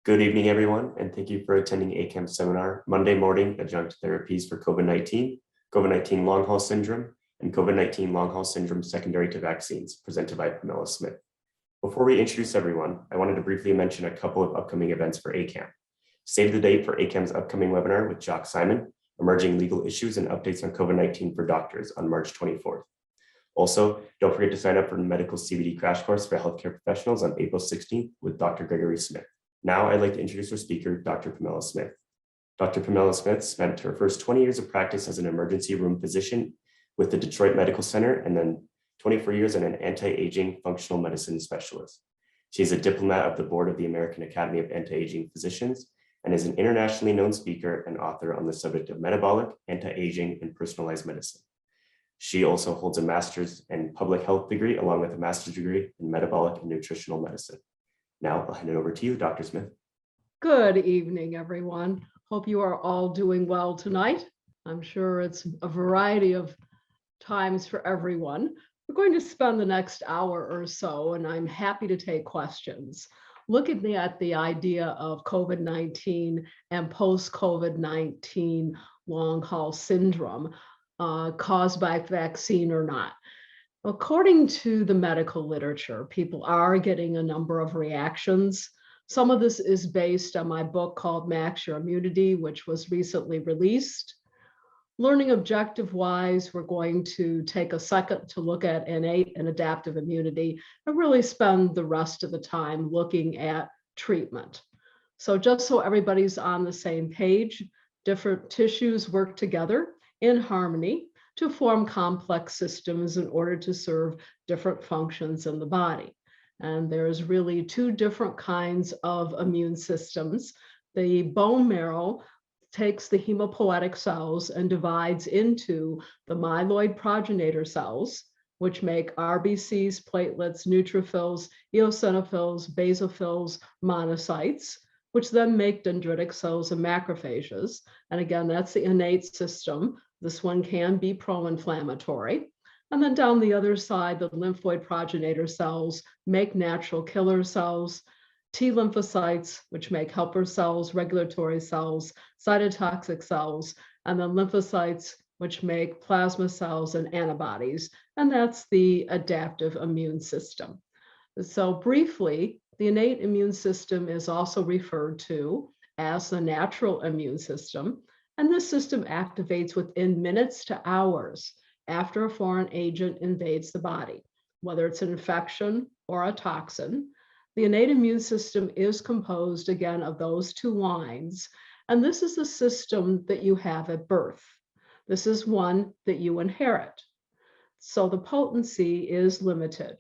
Good evening, everyone, and thank you for attending ACAM's seminar, Monday Morning Adjunct Therapies for COVID-19, COVID-19 Long Haul Syndrome, and COVID-19 Long Haul Syndrome Secondary to Vaccines, presented by Pamela Smith. Before we introduce everyone, I wanted to briefly mention a couple of upcoming events for ACAM. Save the date for ACAM's upcoming webinar with Jock Simon, Emerging Legal Issues and Updates on COVID-19 for Doctors on March 24th. Also, don't forget to sign up for the Medical CBD Crash Course for Healthcare Professionals on April 16th with Dr. Gregory Smith. Now I'd like to introduce our speaker, Dr. Pamela Smith. Dr. Pamela Smith spent her first 20 years of practice as an emergency room physician with the Detroit Medical Center and then 24 years as an anti-aging functional medicine specialist. She's a diplomat of the board of the American Academy of Anti-Aging Physicians and is an internationally known speaker and author on the subject of metabolic, anti-aging, and personalized medicine. She also holds a master's in public health degree along with a master's degree in metabolic and nutritional medicine. Now I'll hand it over to you, Dr. Smith. Good evening, everyone. Hope you are all doing well tonight. I'm sure it's a variety of times for everyone. We're going to spend the next hour or so, and I'm happy to take questions. Looking at the idea of COVID-19 and post-COVID-19 long haul syndrome caused by vaccine or not. According to the medical literature, people are getting a number of reactions. Some of this is based on my book called Max Your Immunity, which was recently released. Learning objective-wise, we're going to take a second to look at innate and adaptive immunity and really spend the rest of the time looking at treatment. So just so everybody's on the same page, different tissues work together in harmony to form complex systems in order to serve different functions in the body. And there's really two different kinds of immune systems. The bone marrow takes the hemopoietic cells and divides into the myeloid progenitor cells, which make RBCs, platelets, neutrophils, eosinophils, basophils, monocytes, which then make dendritic cells and macrophages. And again, that's the innate system. This one can be pro-inflammatory. And then down the other side, the lymphoid progenitor cells make natural killer cells, T lymphocytes, which make helper cells, regulatory cells, cytotoxic cells, and then lymphocytes, which make plasma cells and antibodies. And that's the adaptive immune system. So briefly, the innate immune system is also referred to as the natural immune system. And this system activates within minutes to hours after a foreign agent invades the body, whether it's an infection or a toxin. The innate immune system is composed, again, of those two lines. And this is the system that you have at birth. This is one that you inherit. So the potency is limited.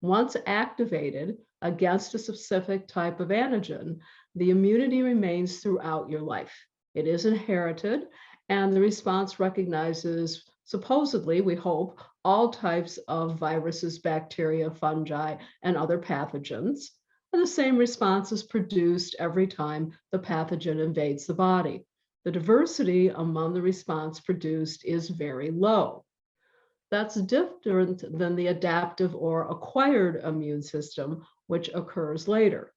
Once activated against a specific type of antigen, the immunity remains throughout your life. It is inherited, and the response recognizes, supposedly, we hope, all types of viruses, bacteria, fungi, and other pathogens. And the same response is produced every time the pathogen invades the body. The diversity among the response produced is very low. That's different than the adaptive or acquired immune system, which occurs later.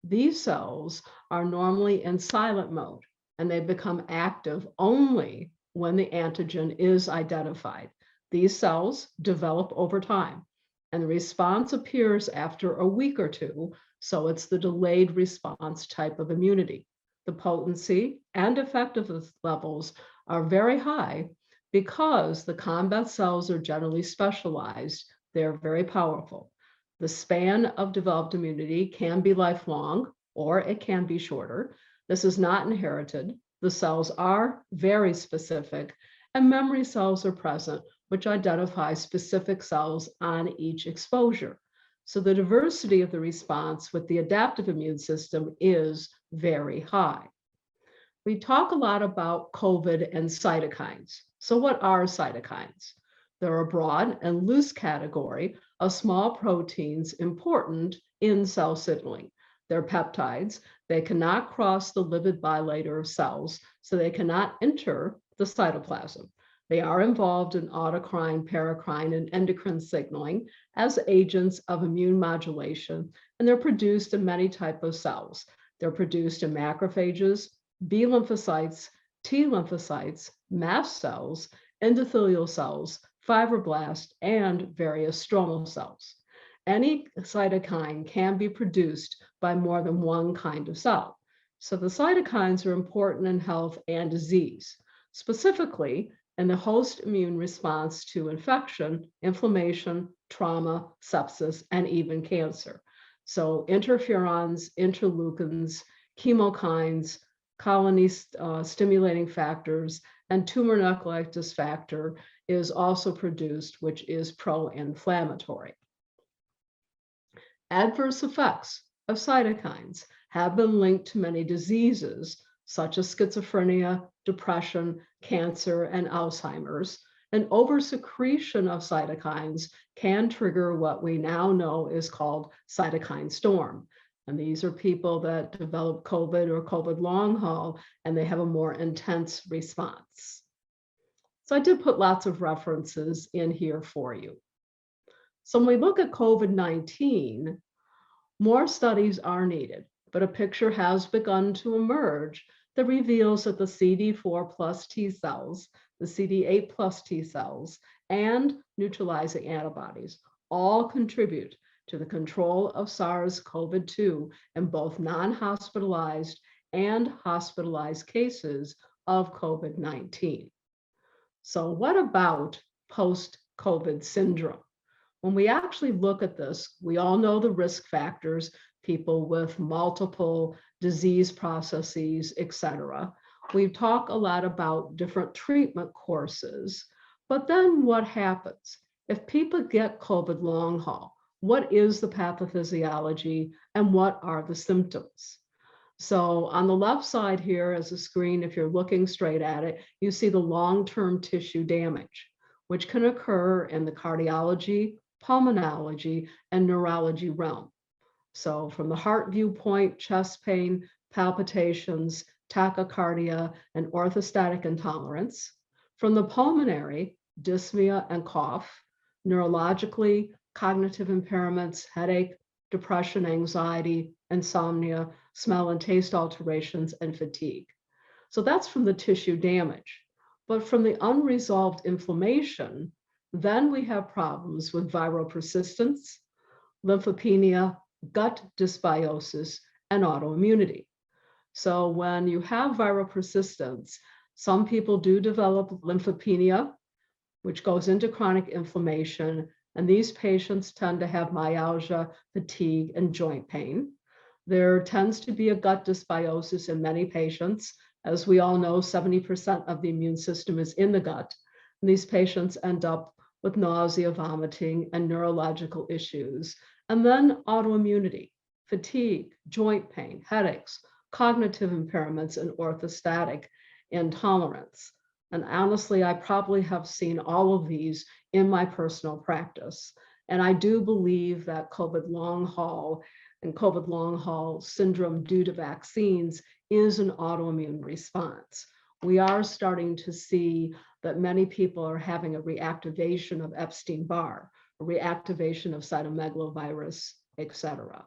These cells are normally in silent mode, and they become active only when the antigen is identified. These cells develop over time, and the response appears after a week or two, so it's the delayed response type of immunity. The potency and effectiveness levels are very high because the combat cells are generally specialized. They're very powerful. The span of developed immunity can be lifelong, or it can be shorter. This is not inherited. The cells are very specific, and memory cells are present, which identify specific cells on each exposure. So the diversity of the response with the adaptive immune system is very high. We talk a lot about COVID and cytokines. So what are cytokines? They're a broad and loose category of small proteins important in cell signaling. They're peptides. They cannot cross the lipid bilayer of cells, so they cannot enter the cytoplasm. They are involved in autocrine, paracrine, and endocrine signaling as agents of immune modulation, and they're produced in many types of cells. They're produced in macrophages, B lymphocytes, T lymphocytes, mast cells, endothelial cells, fibroblasts, and various stromal cells. Any cytokine can be produced by more than one kind of cell. So the cytokines are important in health and disease, specifically in the host immune response to infection, inflammation, trauma, sepsis, and even cancer. So interferons, interleukins, chemokines, colony stimulating factors, and tumor necrolysis factor is also produced, which is pro-inflammatory. Adverse effects of cytokines have been linked to many diseases, such as schizophrenia, depression, cancer, and Alzheimer's. And oversecretion of cytokines can trigger what we now know is called cytokine storm. And these are people that develop COVID or COVID long haul, and they have a more intense response. So I did put lots of references in here for you. So when we look at COVID-19, more studies are needed, but a picture has begun to emerge that reveals that the CD4 plus T cells, the CD8 plus T cells, and neutralizing antibodies all contribute to the control of SARS-CoV-2 in both non-hospitalized and hospitalized cases of COVID-19. So what about post-COVID syndrome? When we actually look at this, we all know the risk factors, people with multiple disease processes, etc. We talk a lot about different treatment courses, but then what happens? If people get COVID long haul, what is the pathophysiology and what are the symptoms? So on the left side here as a screen, if you're looking straight at it, you see the long-term tissue damage, which can occur in the cardiology, pulmonology, and neurology realm. So from the heart viewpoint, chest pain, palpitations, tachycardia, and orthostatic intolerance. From the pulmonary, dyspnea and cough. Neurologically, cognitive impairments, headache, depression, anxiety, insomnia, smell and taste alterations, and fatigue. So that's from the tissue damage. But from the unresolved inflammation, then we have problems with viral persistence, lymphopenia, gut dysbiosis, and autoimmunity. So when you have viral persistence, some people do develop lymphopenia, which goes into chronic inflammation, and these patients tend to have myalgia, fatigue, and joint pain. There tends to be a gut dysbiosis in many patients. As we all know, 70% of the immune system is in the gut. And these patients end up with nausea, vomiting, and neurological issues. And then autoimmunity, fatigue, joint pain, headaches, cognitive impairments, and orthostatic intolerance. And honestly, I probably have seen all of these in my personal practice. And I do believe that COVID long haul and COVID long haul syndrome due to vaccines is an autoimmune response. We are starting to see that many people are having a reactivation of Epstein-Barr, a reactivation of cytomegalovirus, etc.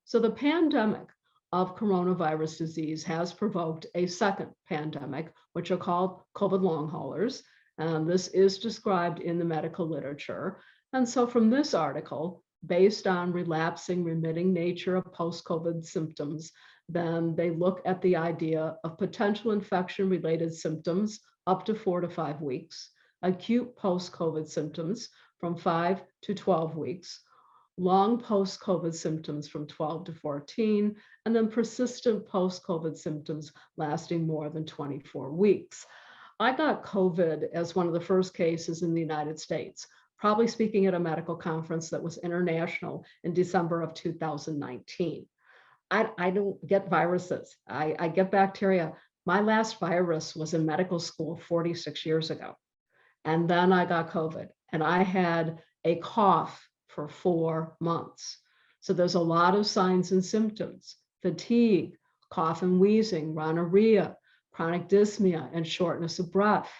So the pandemic of coronavirus disease has provoked a second pandemic, which are called COVID long haulers. And this is described in the medical literature. And so from this article, based on relapsing, remitting nature of post-COVID symptoms, then they look at the idea of potential infection-related symptoms up to 4 to 5 weeks, acute post-COVID symptoms from 5 to 12 weeks, long post-COVID symptoms from 12 to 14, and then persistent post-COVID symptoms lasting more than 24 weeks. I got COVID as one of the first cases in the United States, probably speaking at a medical conference that was international in December of 2019. I don't get viruses. I get bacteria. My last virus was in medical school 46 years ago. And then I got COVID and I had a cough for 4 months. So there's a lot of signs and symptoms: fatigue, cough and wheezing, rhinorrhea, chronic dyspnea and shortness of breath,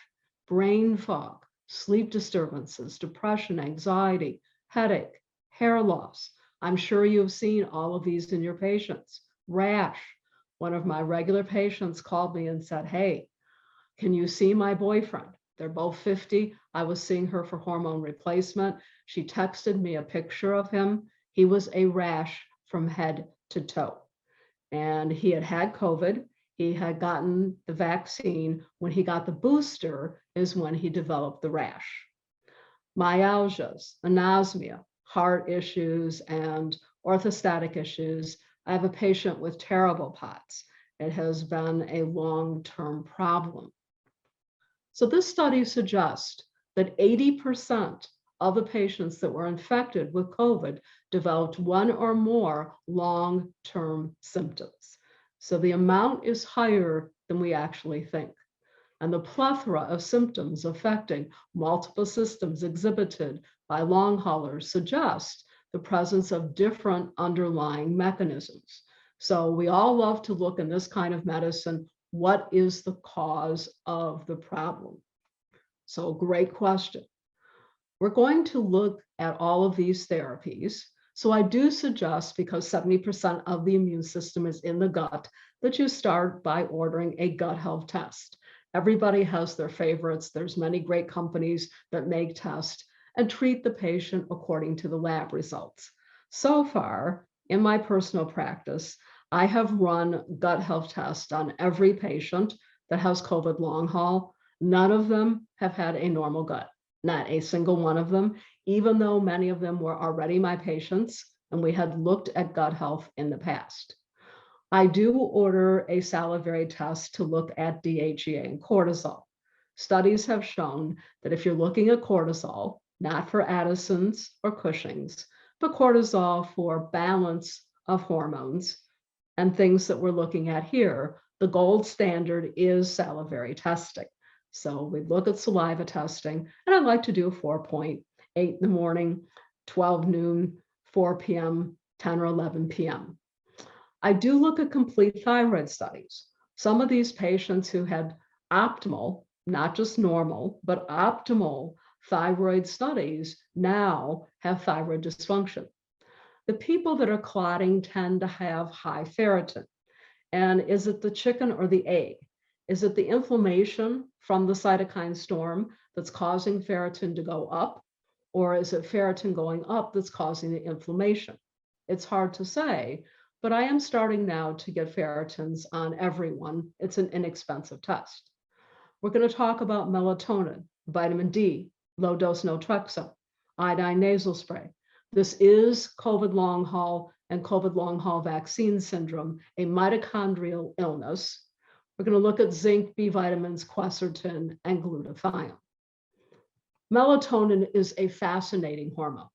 brain fog, sleep disturbances, depression, anxiety, headache, hair loss. I'm sure you've seen all of these in your patients. rash. One of my regular patients called me and said, hey, can you see my boyfriend? They're both 50. I was seeing her for hormone replacement. She texted me a picture of him. He was a rash from head to toe. And he had had COVID. He had gotten the vaccine. When he got the booster is when he developed the rash. Myalgias, anosmia, heart issues, and orthostatic issues. I have a patient with terrible POTS. It has been a long-term problem. So this study suggests that 80% of the patients that were infected with COVID developed one or more long-term symptoms. So the amount is higher than we actually think. And the plethora of symptoms affecting multiple systems exhibited by long haulers suggest the presence of different underlying mechanisms. So we all love to look in this kind of medicine, what is the cause of the problem? So great question. We're going to look at all of these therapies. So I do suggest, because 70% of the immune system is in the gut, that you start by ordering a gut health test. Everybody has their favorites. There's many great companies that make tests and treat the patient according to the lab results. So far, in my personal practice, I have run gut health tests on every patient that has COVID long haul. None of them have had a normal gut, not a single one of them, even though many of them were already my patients and we had looked at gut health in the past. I do order a salivary test to look at DHEA and cortisol. Studies have shown that if you're looking at cortisol, not for Addison's or Cushing's, but cortisol for balance of hormones and things that we're looking at here, the gold standard is salivary testing. So we look at saliva testing, and I like to do 4.8 in the morning, 12 noon, 4 p.m., 10 or 11 p.m. I do look at complete thyroid studies. Some of these patients who had optimal, not just normal, but optimal thyroid studies now have thyroid dysfunction. The people that are clotting tend to have high ferritin. And is it the chicken or the egg? Is it the inflammation from the cytokine storm that's causing ferritin to go up? Or is it ferritin going up that's causing the inflammation? It's hard to say, but I am starting now to get ferritins on everyone. It's an inexpensive test. We're going to talk about melatonin, vitamin D, low dose naltrexone, iodine nasal spray. This is COVID long haul and COVID long haul vaccine syndrome, a mitochondrial illness. We're going to look at zinc, B vitamins, quercetin, and glutathione. Melatonin is a fascinating hormone.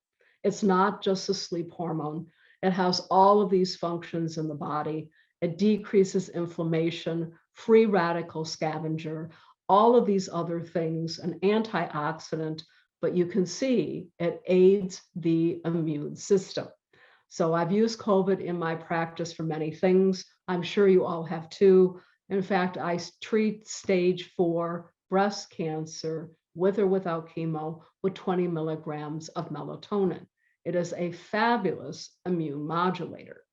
It's not just a sleep hormone. It has all of these functions in the body. It decreases inflammation, free radical scavenger, all of these other things, an antioxidant, but you can see it aids the immune system. So I've used COVID in my practice for many things. I'm sure you all have too. In fact, I treat stage 4 breast cancer with or without chemo with 20 milligrams of melatonin. It is a fabulous immune modulator.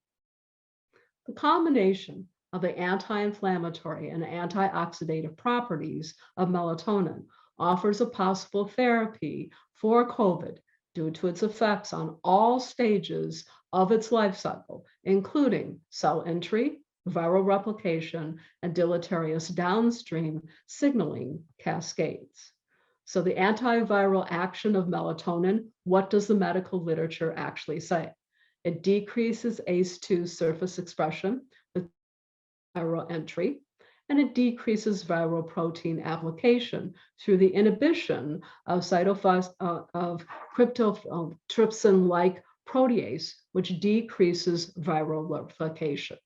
The combination of the anti-inflammatory and antioxidative properties of melatonin offers a possible therapy for COVID due to its effects on all stages of its life cycle, including cell entry, viral replication, and deleterious downstream signaling cascades. So the antiviral action of melatonin, what does the medical literature actually say? It decreases ACE2 surface expression with viral entry, and it decreases viral protein application through the inhibition of cryptotrypsin-like protease, which decreases viral replication.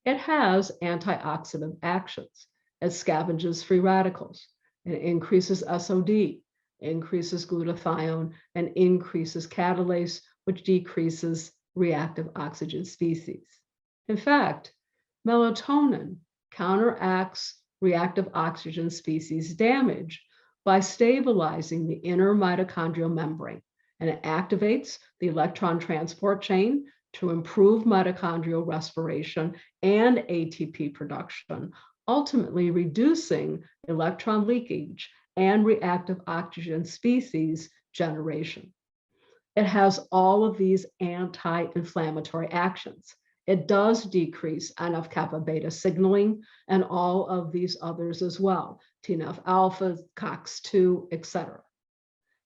It has antioxidant actions. It scavenges free radicals. It increases SOD, increases glutathione, and increases catalase, which decreases reactive oxygen species. In fact, melatonin counteracts reactive oxygen species damage by stabilizing the inner mitochondrial membrane, and it activates the electron transport chain to improve mitochondrial respiration and ATP production, ultimately reducing electron leakage and reactive oxygen species generation. It has all of these anti-inflammatory actions. It does decrease NF-kappa beta signaling and all of these others as well, TNF alpha, COX-2, etc.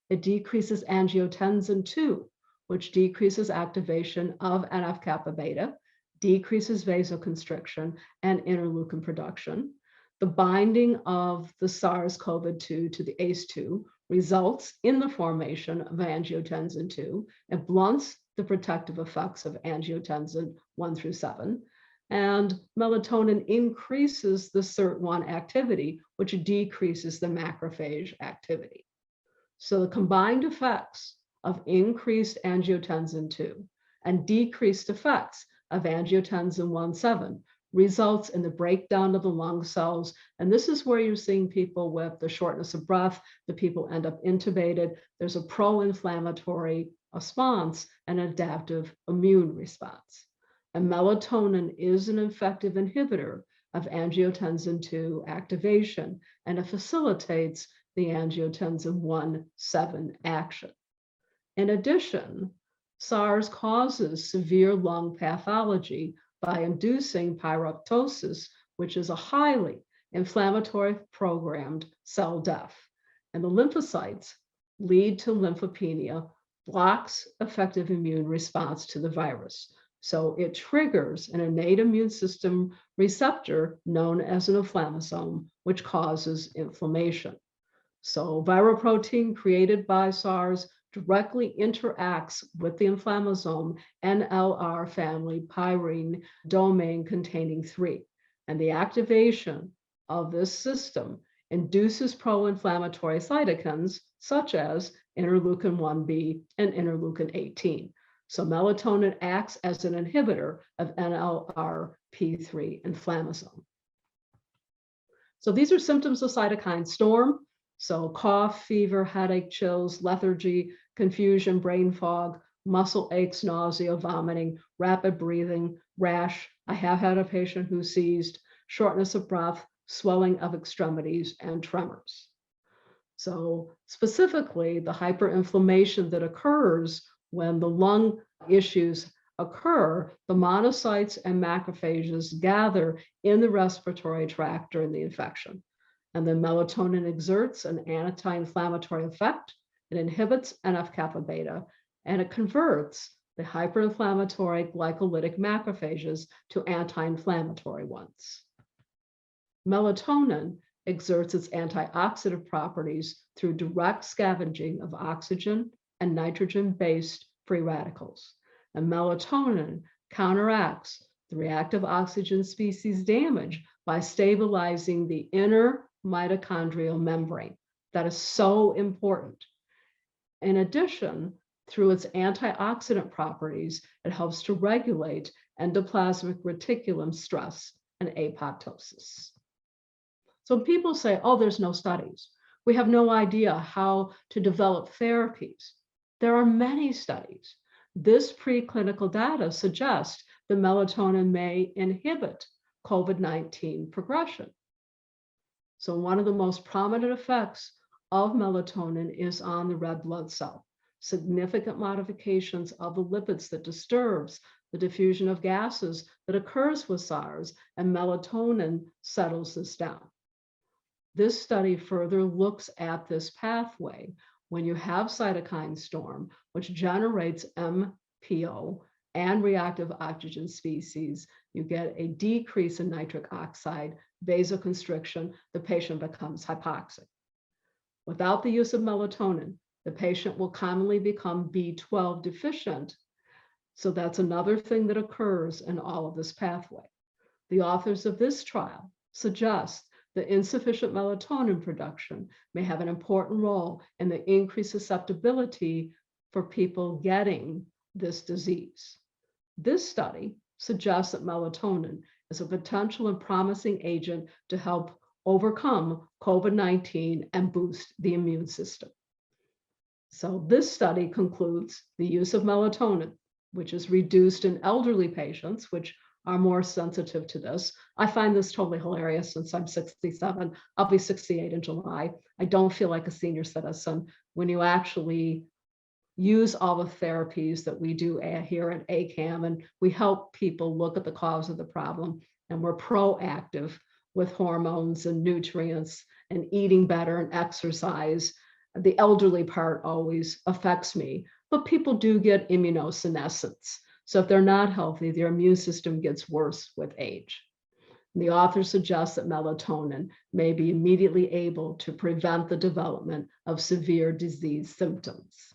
It decreases angiotensin 2, which decreases activation of NF-kappa beta, decreases vasoconstriction and interleukin production. The binding of the SARS-CoV-2 to the ACE2 results in the formation of angiotensin 2. It blunts the protective effects of angiotensin 1 through 7. And melatonin increases the SIRT1 activity, which decreases the macrophage activity. So the combined effects of increased angiotensin 2 and decreased effects of angiotensin 1,7 results in the breakdown of the lung cells. And this is where you're seeing people with the shortness of breath, the people end up intubated. There's a pro-inflammatory response and adaptive immune response. And melatonin is an effective inhibitor of angiotensin 2 activation, and it facilitates the angiotensin 1,7 action. In addition, SARS causes severe lung pathology by inducing pyroptosis, which is a highly inflammatory programmed cell death. And the lymphocytes lead to lymphopenia, blocks effective immune response to the virus. So it triggers an innate immune system receptor known as an inflammasome, which causes inflammation. So viral protein created by SARS directly interacts with the inflammasome NLR family pyrene domain containing 3. And the activation of this system induces pro-inflammatory cytokines such as interleukin 1b and interleukin 18. So melatonin acts as an inhibitor of NLRP3 inflammasome. So these are symptoms of cytokine storm. So cough, fever, headache, chills, lethargy, confusion, brain fog, muscle aches, nausea, vomiting, rapid breathing, rash. I have had a patient who seized, shortness of breath, swelling of extremities, and tremors. So specifically, the hyperinflammation that occurs when the lung issues occur, the monocytes and macrophages gather in the respiratory tract during the infection. And then melatonin exerts an anti-inflammatory effect. It inhibits NF-kappa beta, and it converts the hyperinflammatory glycolytic macrophages to anti-inflammatory ones. Melatonin exerts its antioxidant properties through direct scavenging of oxygen and nitrogen-based free radicals. And melatonin counteracts the reactive oxygen species damage by stabilizing the inner mitochondrial membrane. That is so important. In addition, through its antioxidant properties, it helps to regulate endoplasmic reticulum stress and apoptosis. So people say, oh, there's no studies. We have no idea how to develop therapies. There are many studies. This preclinical data suggests that melatonin may inhibit COVID-19 progression. So one of the most prominent effects of melatonin is on the red blood cell. Significant modifications of the lipids that disturbs the diffusion of gases that occurs with SARS, and melatonin settles this down. This study further looks at this pathway. When you have cytokine storm, which generates MPO and reactive oxygen species, you get a decrease in nitric oxide, vasoconstriction, the patient becomes hypoxic. Without the use of melatonin, the patient will commonly become B12 deficient. So that's another thing that occurs in all of this pathway. The authors of this trial suggest that insufficient melatonin production may have an important role in the increased susceptibility for people getting this disease. This study suggests that melatonin is a potential and promising agent to help overcome COVID-19 and boost the immune system. So this study concludes the use of melatonin which is reduced in elderly patients, which are more sensitive to this. I find this totally hilarious since I'm 67. I'll be 68 in July. I don't feel like a senior citizen when you actually use all the therapies that we do here at ACAM, and we help people look at the cause of the problem, and we're proactive with hormones and nutrients and eating better and exercise. The elderly part always affects me, but people do get immunosenescence. So if they're not healthy, their immune system gets worse with age. The author suggests that melatonin may be immediately able to prevent the development of severe disease symptoms.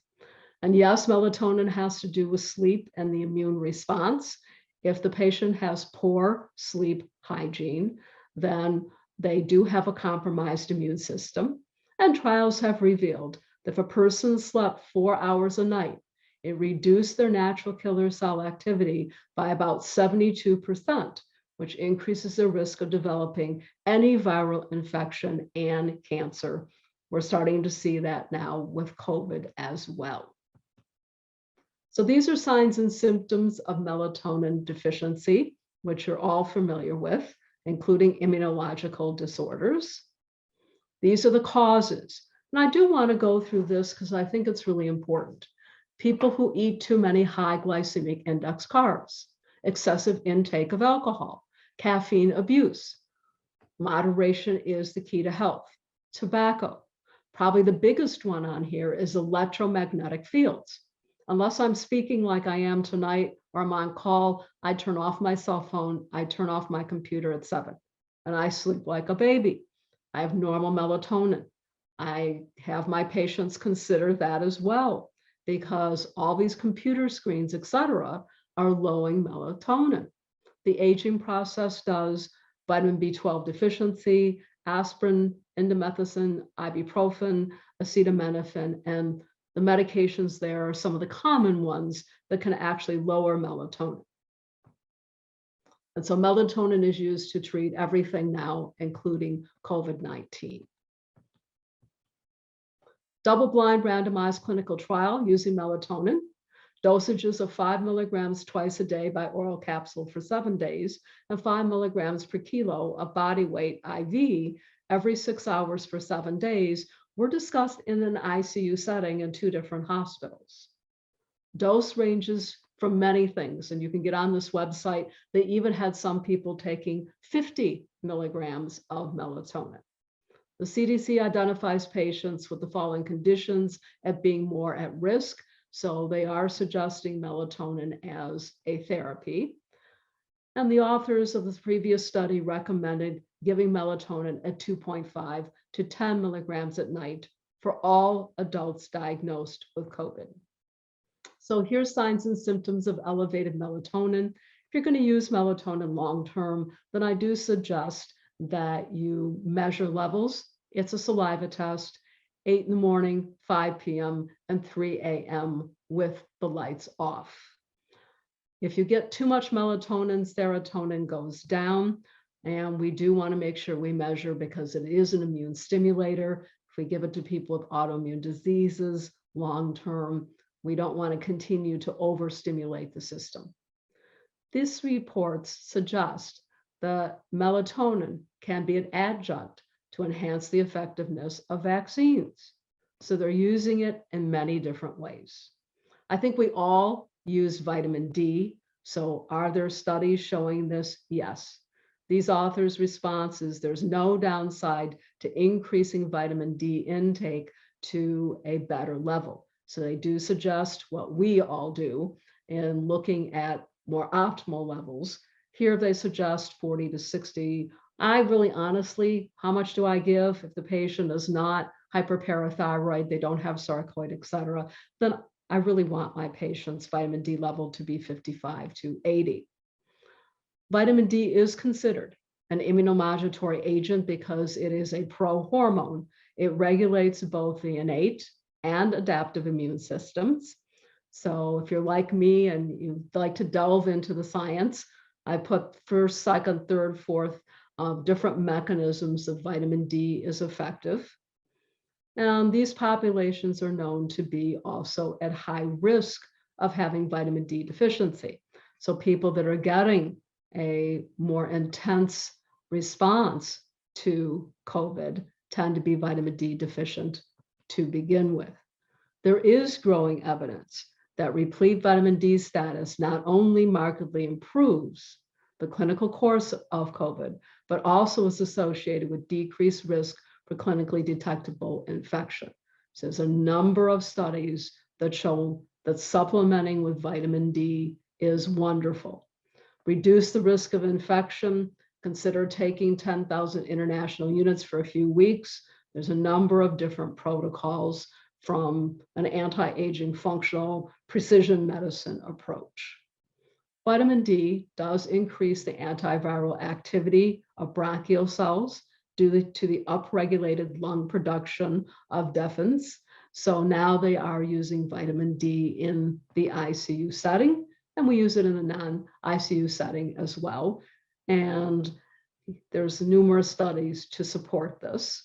And yes, melatonin has to do with sleep and the immune response. If the patient has poor sleep hygiene, then they do have a compromised immune system. And trials have revealed that if a person slept 4 hours a night, it reduced their natural killer cell activity by about 72%, which increases their risk of developing any viral infection and cancer. We're starting to see that now with COVID as well. So these are signs and symptoms of melatonin deficiency, which you're all familiar with, including immunological disorders. These are the causes. And I do want to go through this because I think it's really important. People who eat too many high glycemic index carbs, excessive intake of alcohol, caffeine abuse. Moderation is the key to health. Tobacco. Probably the biggest one on here is electromagnetic fields. Unless I'm speaking like I am tonight or I'm on call, I turn off my cell phone, I turn off my computer at 7, and I sleep like a baby. I have normal melatonin. I have my patients consider that as well, because all these computer screens, etc., are lowering melatonin. The aging process does vitamin B12 deficiency, aspirin, indomethacin, ibuprofen, acetaminophen, and the medications there are some of the common ones that can actually lower melatonin. And so melatonin is used to treat everything now, including COVID-19. Double-blind randomized clinical trial using melatonin, dosages of 5 milligrams twice a day by oral capsule for 7 days, and 5 milligrams per kilo of body weight IV every 6 hours for 7 days were discussed in an ICU setting in 2 different hospitals. Dose ranges from many things, and you can get on this website. They even had some people taking 50 milligrams of melatonin. The CDC identifies patients with the following conditions as being more at risk, so they are suggesting melatonin as a therapy. And the authors of this previous study recommended giving melatonin at 2.5 to 10 milligrams at night for all adults diagnosed with COVID. So here's signs and symptoms of elevated melatonin. If you're going to use melatonin long-term, then I do suggest that you measure levels. It's a saliva test, 8 in the morning, 5 p.m., and 3 a.m. with the lights off. If you get too much melatonin, serotonin goes down, and we do want to make sure we measure because it is an immune stimulator. If we give it to people with autoimmune diseases long-term, we don't want to continue to overstimulate the system. These reports suggest that melatonin can be an adjunct to enhance the effectiveness of vaccines. So they're using it in many different ways. I think we all use vitamin D. So are there studies showing this? Yes. These authors' response is there's no downside to increasing vitamin D intake to a better level. So they do suggest what we all do in looking at more optimal levels. Here they suggest 40 to 60. I really honestly, how much do I give? If the patient is not hyperparathyroid, they don't have sarcoid, et cetera, then I really want my patient's vitamin D level to be 55 to 80. Vitamin D is considered an immunomodulatory agent because it is a pro-hormone. It regulates both the innate and adaptive immune systems. So if you're like me and you like to delve into the science, I put first, second, third, fourth different mechanisms of vitamin D is effective. And these populations are known to be also at high risk of having vitamin D deficiency. So people that are getting a more intense response to COVID tend to be vitamin D deficient to begin with. There is growing evidence that replete vitamin D status not only markedly improves the clinical course of COVID, but also is associated with decreased risk for clinically detectable infection. So there's a number of studies that show that supplementing with vitamin D is wonderful. Reduce the risk of infection. Consider taking 10,000 international units for a few weeks. There's a number of different protocols from an anti-aging functional precision medicine approach. Vitamin D does increase the antiviral activity of bronchial cells due to the upregulated lung production of defins. So now they are using vitamin D in the ICU setting, and we use it in a non-ICU setting as well. And there's numerous studies to support this.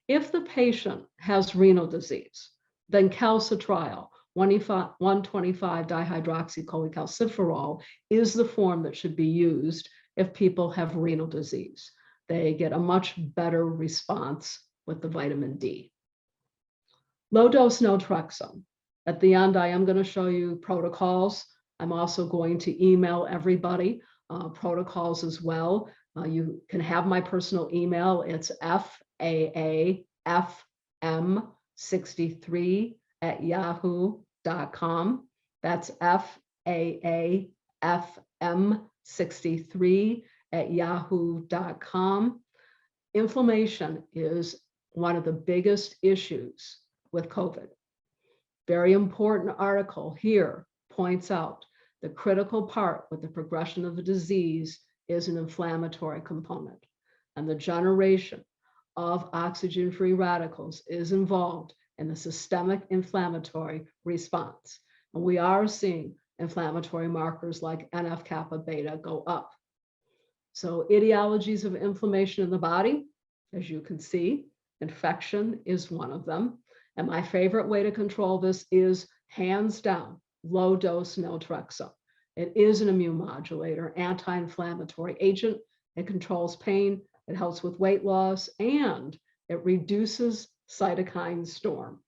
If the patient has renal disease, then calcitriol, 1,25-dihydroxycholecalciferol, is the form that should be used if people have renal disease. They get a much better response with the vitamin D. Low dose naltrexone. At the end, I am going to show you protocols. I'm also going to email everybody protocols as well. You can have my personal email. It's faafm63@yahoo.com. That's faafm63@yahoo.com. Inflammation is one of the biggest issues with COVID. Very important article here points out the critical part with the progression of the disease is an inflammatory component, and the generation of oxygen-free radicals is involved in the systemic inflammatory response. And we are seeing inflammatory markers like NF-kappa beta go up. So etiologies of inflammation in the body, as you can see, infection is one of them. And my favorite way to control this is hands down, low dose naltrexone. It is an immune modulator, anti-inflammatory agent. It controls pain, it helps with weight loss, and it reduces cytokine storm.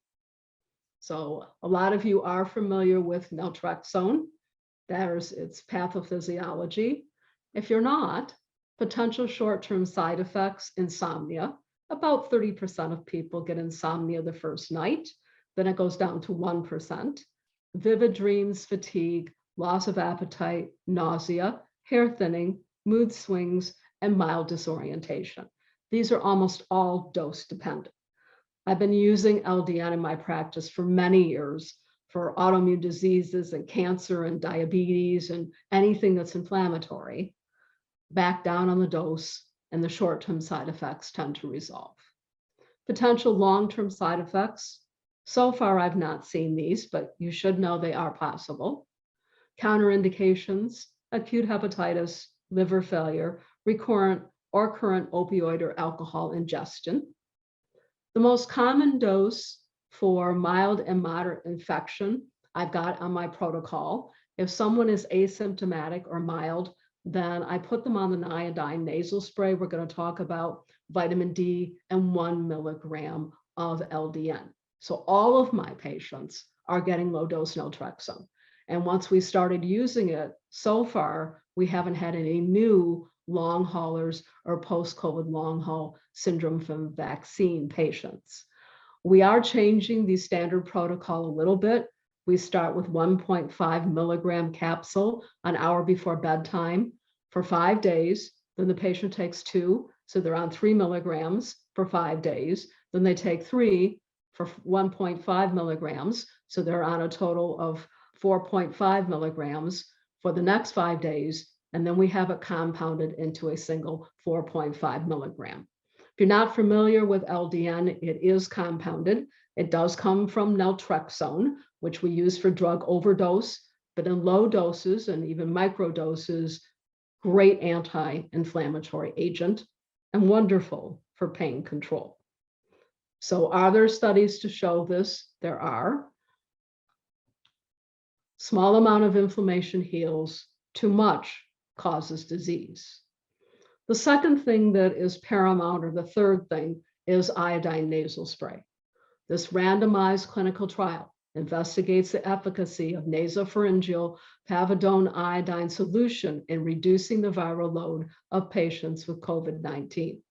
So a lot of you are familiar with naltrexone. There's its pathophysiology. If you're not, potential short-term side effects, insomnia. About 30% of people get insomnia the first night, then it goes down to 1%. Vivid dreams, fatigue, loss of appetite, nausea, hair thinning, mood swings, and mild disorientation. These are almost all dose dependent. I've been using LDN in my practice for many years for autoimmune diseases and cancer and diabetes and anything that's inflammatory. Back down on the dose and the short-term side effects tend to resolve. Potential long-term side effects. So far, I've not seen these, but you should know they are possible. Counterindications, acute hepatitis, liver failure, recurrent or current opioid or alcohol ingestion. The most common dose for mild and moderate infection I've got on my protocol. If someone is asymptomatic or mild, then I put them on the iodine nasal spray. We're going to talk about vitamin D and 1 milligram of LDN. So all of my patients are getting low dose naltrexone. And once we started using it, so far, we haven't had any new long haulers or post-COVID long haul syndrome from vaccine patients. We are changing the standard protocol a little bit. We start with 1.5 milligram capsule an hour before bedtime for 5 days. Then the patient takes 2, so they're on 3 milligrams for 5 days. Then they take 3 for 1.5 milligrams, so they're on a total of 4.5 milligrams for the next 5 days. And then we have it compounded into a single 4.5 milligram. If you're not familiar with LDN, it is compounded. It does come from naltrexone, which we use for drug overdose, but in low doses and even micro doses, great anti-inflammatory agent and wonderful for pain control. So are there studies to show this? There are. Small amount of inflammation heals, too much causes disease. The second thing that is paramount, or the third thing, is iodine nasal spray. This randomized clinical trial investigates the efficacy of nasopharyngeal povidone iodine solution in reducing the viral load of patients with COVID-19.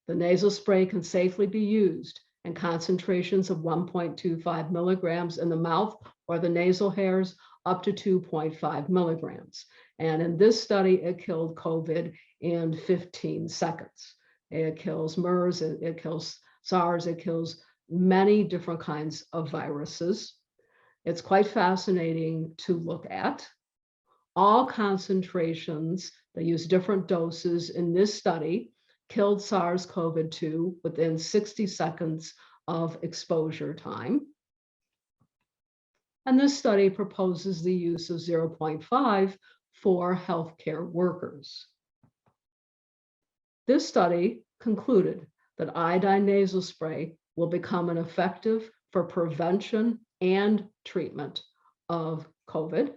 The nasal spray can safely be used in concentrations of 1.25 milligrams in the mouth or the nasal hairs up to 2.5 milligrams. And in this study, it killed COVID in 15 seconds. It kills MERS, it kills SARS, it kills many different kinds of viruses. It's quite fascinating to look at. All concentrations, they use different doses in this study, killed SARS-CoV-2 within 60 seconds of exposure time. And this study proposes the use of 0.5 for healthcare workers. This study concluded that iodine nasal spray will become an effective for prevention and treatment of COVID.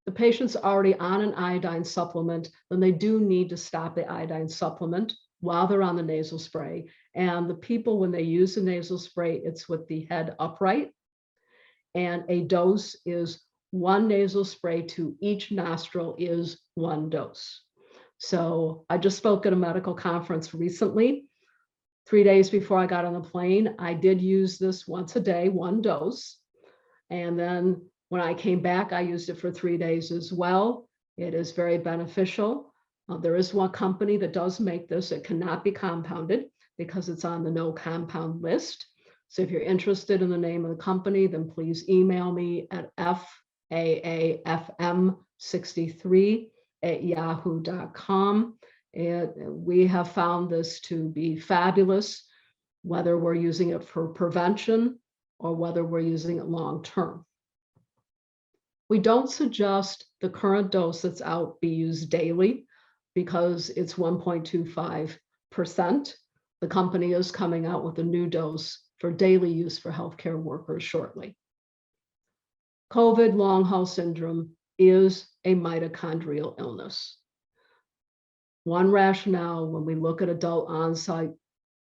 The patient's already on an iodine supplement, then they do need to stop the iodine supplement while they're on the nasal spray. And the people, when they use the nasal spray, it's with the head upright. And a dose is 1 nasal spray to each nostril is 1 dose. So I just spoke at a medical conference recently. 3 days before I got on the plane, I did use this once a day, 1 dose. And then when I came back, I used it for 3 days as well. It is very beneficial. There is one company that does make this. It cannot be compounded because it's on the no compound list. So if you're interested in the name of the company, then please email me at faafm63@yahoo.com. We have found this to be fabulous, whether we're using it for prevention or whether we're using it long-term. We don't suggest the current dose that's out be used daily because it's 1.25%. The company is coming out with a new dose for daily use for healthcare workers shortly. COVID long haul syndrome is a mitochondrial illness. One rationale when we look at adult onset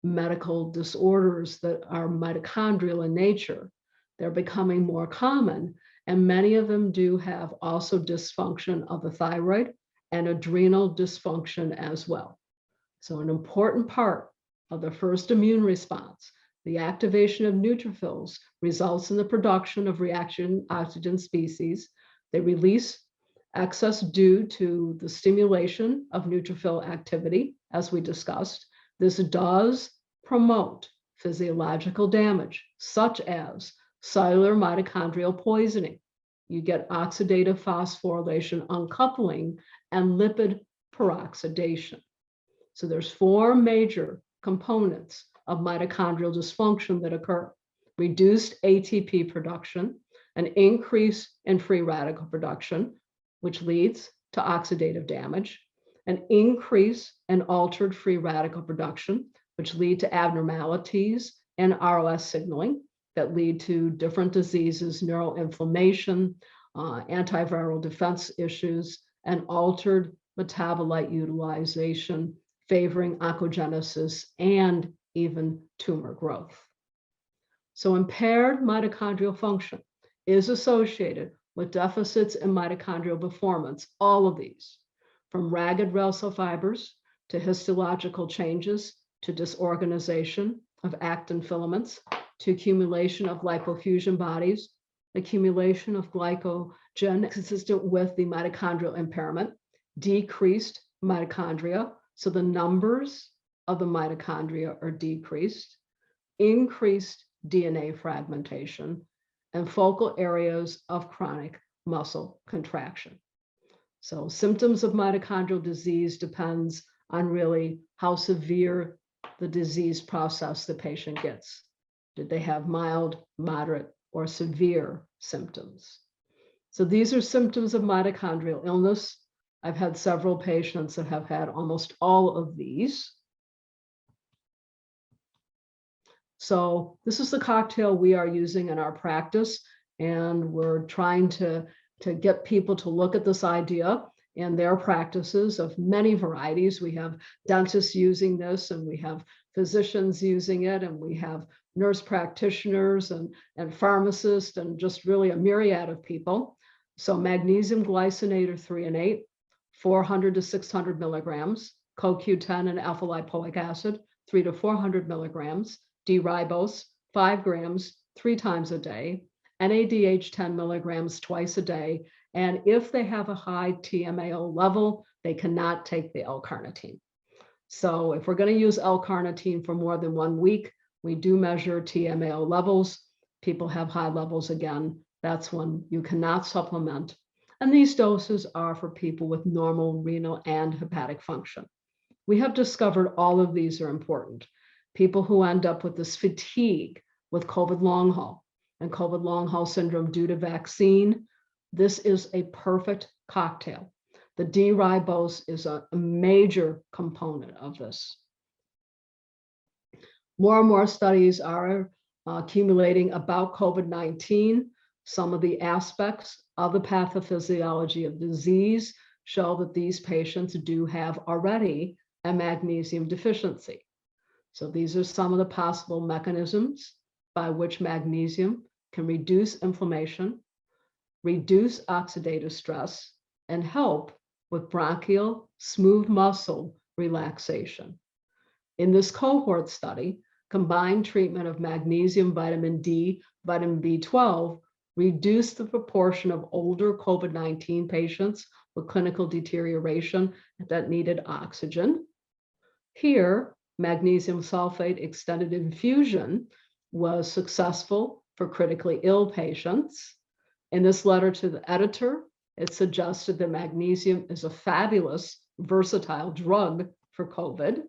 medical disorders that are mitochondrial in nature, they're becoming more common, and many of them do have also dysfunction of the thyroid and adrenal dysfunction as well. So an important part of the first immune response, the activation of neutrophils, results in the production of reaction oxygen species. They release excess due to the stimulation of neutrophil activity, as we discussed. This does promote physiological damage, such as cellular mitochondrial poisoning. You get oxidative phosphorylation uncoupling and lipid peroxidation. So there's 4 major components of mitochondrial dysfunction that occur: reduced ATP production, an increase in free radical production, which leads to oxidative damage, an increase in altered free radical production, which lead to abnormalities in ROS signaling that lead to different diseases, neuroinflammation, antiviral defense issues, and altered metabolite utilization, favoring oncogenesis and even tumor growth. So impaired mitochondrial function is associated with deficits in mitochondrial performance, all of these, from ragged red cell fibers to histological changes to disorganization of actin filaments to accumulation of lipofusion bodies, accumulation of glycogen consistent with the mitochondrial impairment, decreased mitochondria, so the numbers of the mitochondria are decreased, increased DNA fragmentation, and focal areas of chronic muscle contraction. So symptoms of mitochondrial disease depends on really how severe the disease process the patient gets. Did they have mild, moderate, or severe symptoms? So these are symptoms of mitochondrial illness. I've had several patients that have had almost all of these. So this is the cocktail we are using in our practice. And we're trying to get people to look at this idea and their practices of many varieties. We have dentists using this, and we have physicians using it, and we have nurse practitioners and pharmacists, and just really a myriad of people. So magnesium glycinate or 3 and 8, 400 to 600 milligrams, CoQ10 and alpha lipoic acid, 3 to 400 milligrams, D-ribose, 5 grams, 3 times a day, NADH 10 milligrams twice a day. And if they have a high TMAO level, they cannot take the L-carnitine. So if we're going to use L-carnitine for more than 1 week, we do measure TMAO levels. People have high levels again. That's when you cannot supplement. And these doses are for people with normal renal and hepatic function. We have discovered all of these are important. People who end up with this fatigue with COVID long haul and COVID long haul syndrome due to vaccine, this is a perfect cocktail. The D-ribose is a major component of this. More and more studies are accumulating about COVID-19. Some of the aspects of the pathophysiology of disease show that these patients do have already a magnesium deficiency. So these are some of the possible mechanisms by which magnesium can reduce inflammation, reduce oxidative stress, and help with bronchial smooth muscle relaxation. In this cohort study, combined treatment of magnesium, vitamin D, vitamin B12 reduced the proportion of older COVID-19 patients with clinical deterioration that needed oxygen. Here, magnesium sulfate extended infusion was successful for critically ill patients. In this letter to the editor, it suggested that magnesium is a fabulous, versatile drug for COVID.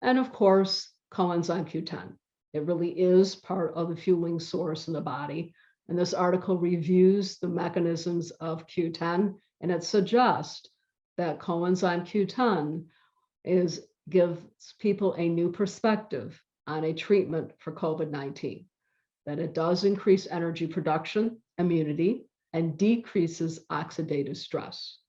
And of course, coenzyme Q10. It really is part of the fueling source in the body. And this article reviews the mechanisms of Q10, and it suggests that coenzyme Q10 gives people a new perspective on a treatment for COVID-19, that it does increase energy production, immunity, and decreases oxidative stress.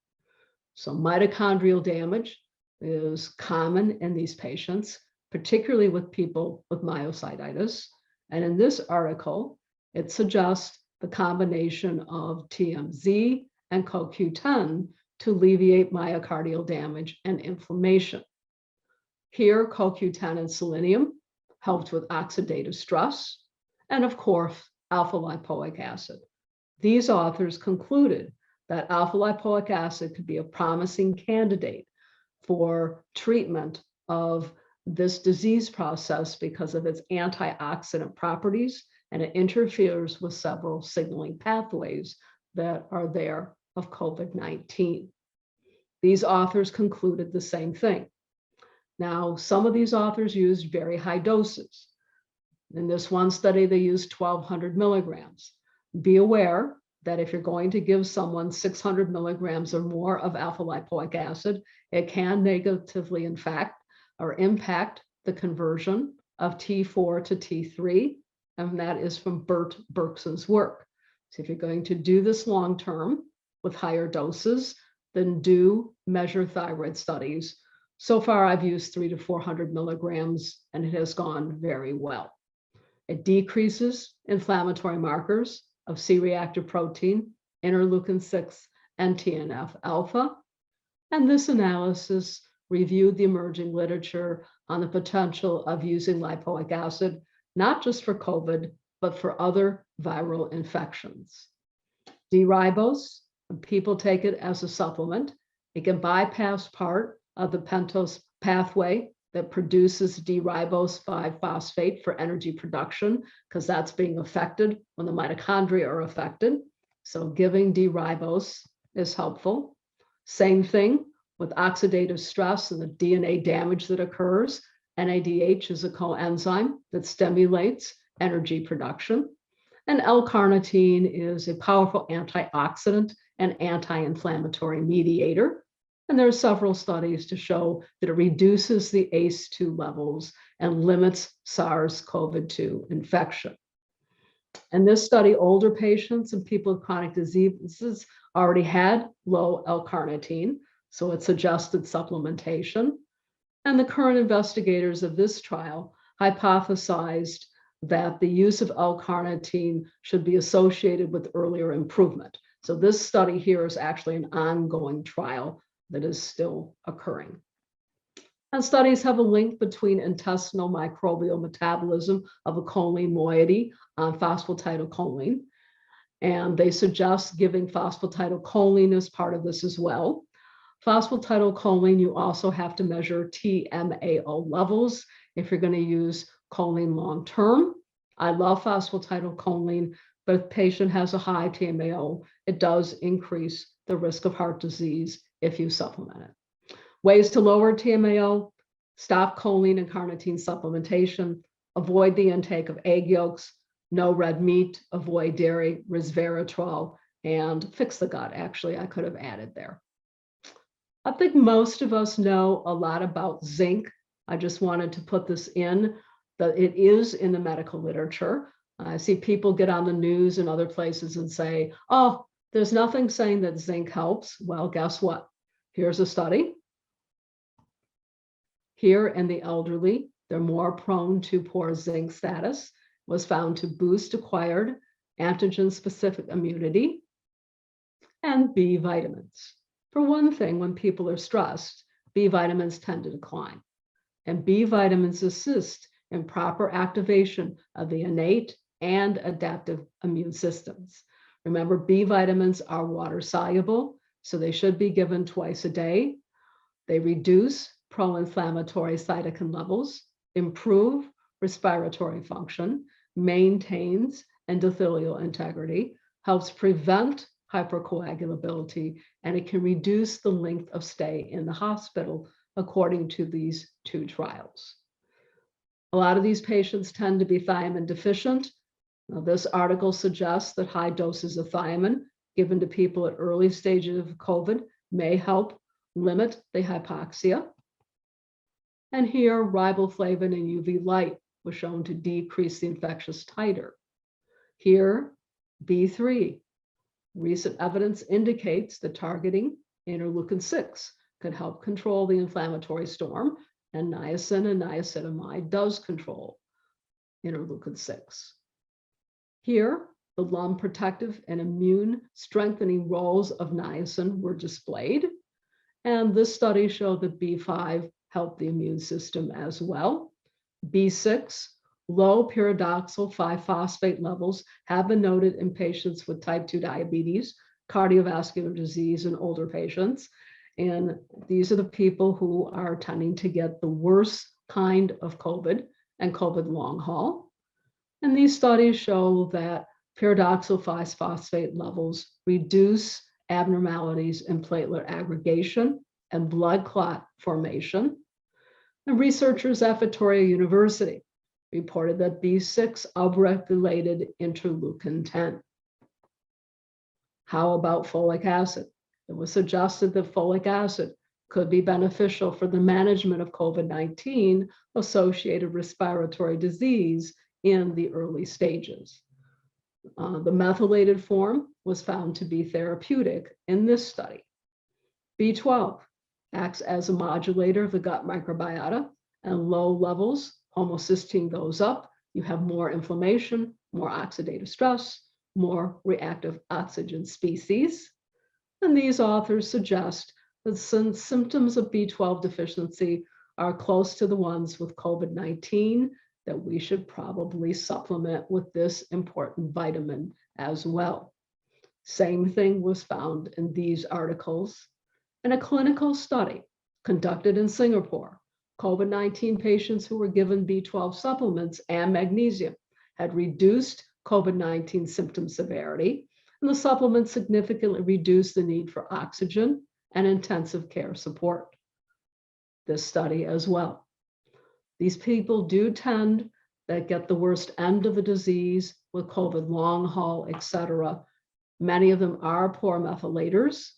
So mitochondrial damage is common in these patients, particularly with people with myositis. And in this article, it suggests the combination of TMZ and CoQ10 to alleviate myocardial damage and inflammation. Here, CoQ10 and selenium helped with oxidative stress, and of course, alpha lipoic acid. These authors concluded that alpha lipoic acid could be a promising candidate for treatment of this disease process because of its antioxidant properties, and it interferes with several signaling pathways that are there of COVID-19. These authors concluded the same thing. Now, some of these authors used very high doses. In this one study, they used 1,200 milligrams. Be aware that if you're going to give someone 600 milligrams or more of alpha lipoic acid, it can negatively impact the conversion of T4 to T3, and that is from Bert Berkson's work. So if you're going to do this long-term with higher doses, then do measure thyroid studies. So far, I've used 300 to 400 milligrams, and it has gone very well. It decreases inflammatory markers of C-reactive protein, interleukin-6, and TNF-alpha. And this analysis reviewed the emerging literature on the potential of using lipoic acid, not just for COVID, but for other viral infections. D-ribose, when people take it as a supplement, it can bypass part of the pentose pathway that produces D-ribose 5-phosphate for energy production, because that's being affected when the mitochondria are affected. So giving D-ribose is helpful. Same thing with oxidative stress and the DNA damage that occurs. NADH is a coenzyme that stimulates energy production. And L-carnitine is a powerful antioxidant and anti-inflammatory mediator. And there are several studies to show that it reduces the ACE2 levels and limits SARS-CoV-2 infection. In this study, older patients and people with chronic diseases already had low L-carnitine, so it suggested supplementation. And the current investigators of this trial hypothesized that the use of L-carnitine should be associated with earlier improvement. So this study here is actually an ongoing trial that is still occurring. And studies have a link between intestinal microbial metabolism of a choline moiety on phosphatidylcholine. And they suggest giving phosphatidylcholine as part of this as well. Phosphatidylcholine, you also have to measure TMAO levels if you're going to use choline long term. I love phosphatidylcholine, but if the patient has a high TMAO, it does increase the risk of heart disease if you supplement it. Ways to lower TMAO: stop choline and carnitine supplementation, avoid the intake of egg yolks, no red meat, avoid dairy, resveratrol, and fix the gut. Actually, I could have added there. I think most of us know a lot about zinc. I just wanted to put this in, that it is in the medical literature. I see people get on the news and other places and say, oh, there's nothing saying that zinc helps. Well, guess what? Here's a study. Here in the elderly, they're more prone to poor zinc status, was found to boost acquired antigen-specific immunity and B vitamins. For one thing, when people are stressed, B vitamins tend to decline. And B vitamins assist in proper activation of the innate and adaptive immune systems. Remember, B vitamins are water soluble, so they should be given twice a day. They reduce pro-inflammatory cytokine levels, improve respiratory function, maintains endothelial integrity, helps prevent hypercoagulability, and it can reduce the length of stay in the hospital, according to these two trials. A lot of these patients tend to be thiamine deficient. Now, this article suggests that high doses of thiamine given to people at early stages of COVID may help limit the hypoxia. And here, riboflavin and UV light was shown to decrease the infectious titer. Here, B3. Recent evidence indicates that targeting interleukin-6 could help control the inflammatory storm, and niacin and niacinamide does control interleukin-6. Here, the lung protective and immune strengthening roles of niacin were displayed, and this study showed that B5 helped the immune system as well. B6, low pyridoxal 5-phosphate levels have been noted in patients with type 2 diabetes, cardiovascular disease, and older patients. And these are the people who are tending to get the worst kind of COVID and COVID long haul. And these studies show that pyridoxal 5-phosphate levels reduce abnormalities in platelet aggregation and blood clot formation. And researchers at Victoria University reported that B6 upregulated interleukin-10. How about folic acid? It was suggested that folic acid could be beneficial for the management of COVID-19 associated respiratory disease in the early stages. The methylated form was found to be therapeutic in this study. B12 acts as a modulator of the gut microbiota, and low levels, homocysteine goes up, you have more inflammation, more oxidative stress, more reactive oxygen species. And these authors suggest that since symptoms of B12 deficiency are close to the ones with COVID-19, that we should probably supplement with this important vitamin as well. Same thing was found in these articles. In a clinical study conducted in Singapore, COVID-19 patients who were given B12 supplements and magnesium had reduced COVID-19 symptom severity, and the supplements significantly reduced the need for oxygen and intensive care support. This study as well. These people do tend that get the worst end of the disease with COVID long haul, etc. Many of them are poor methylators.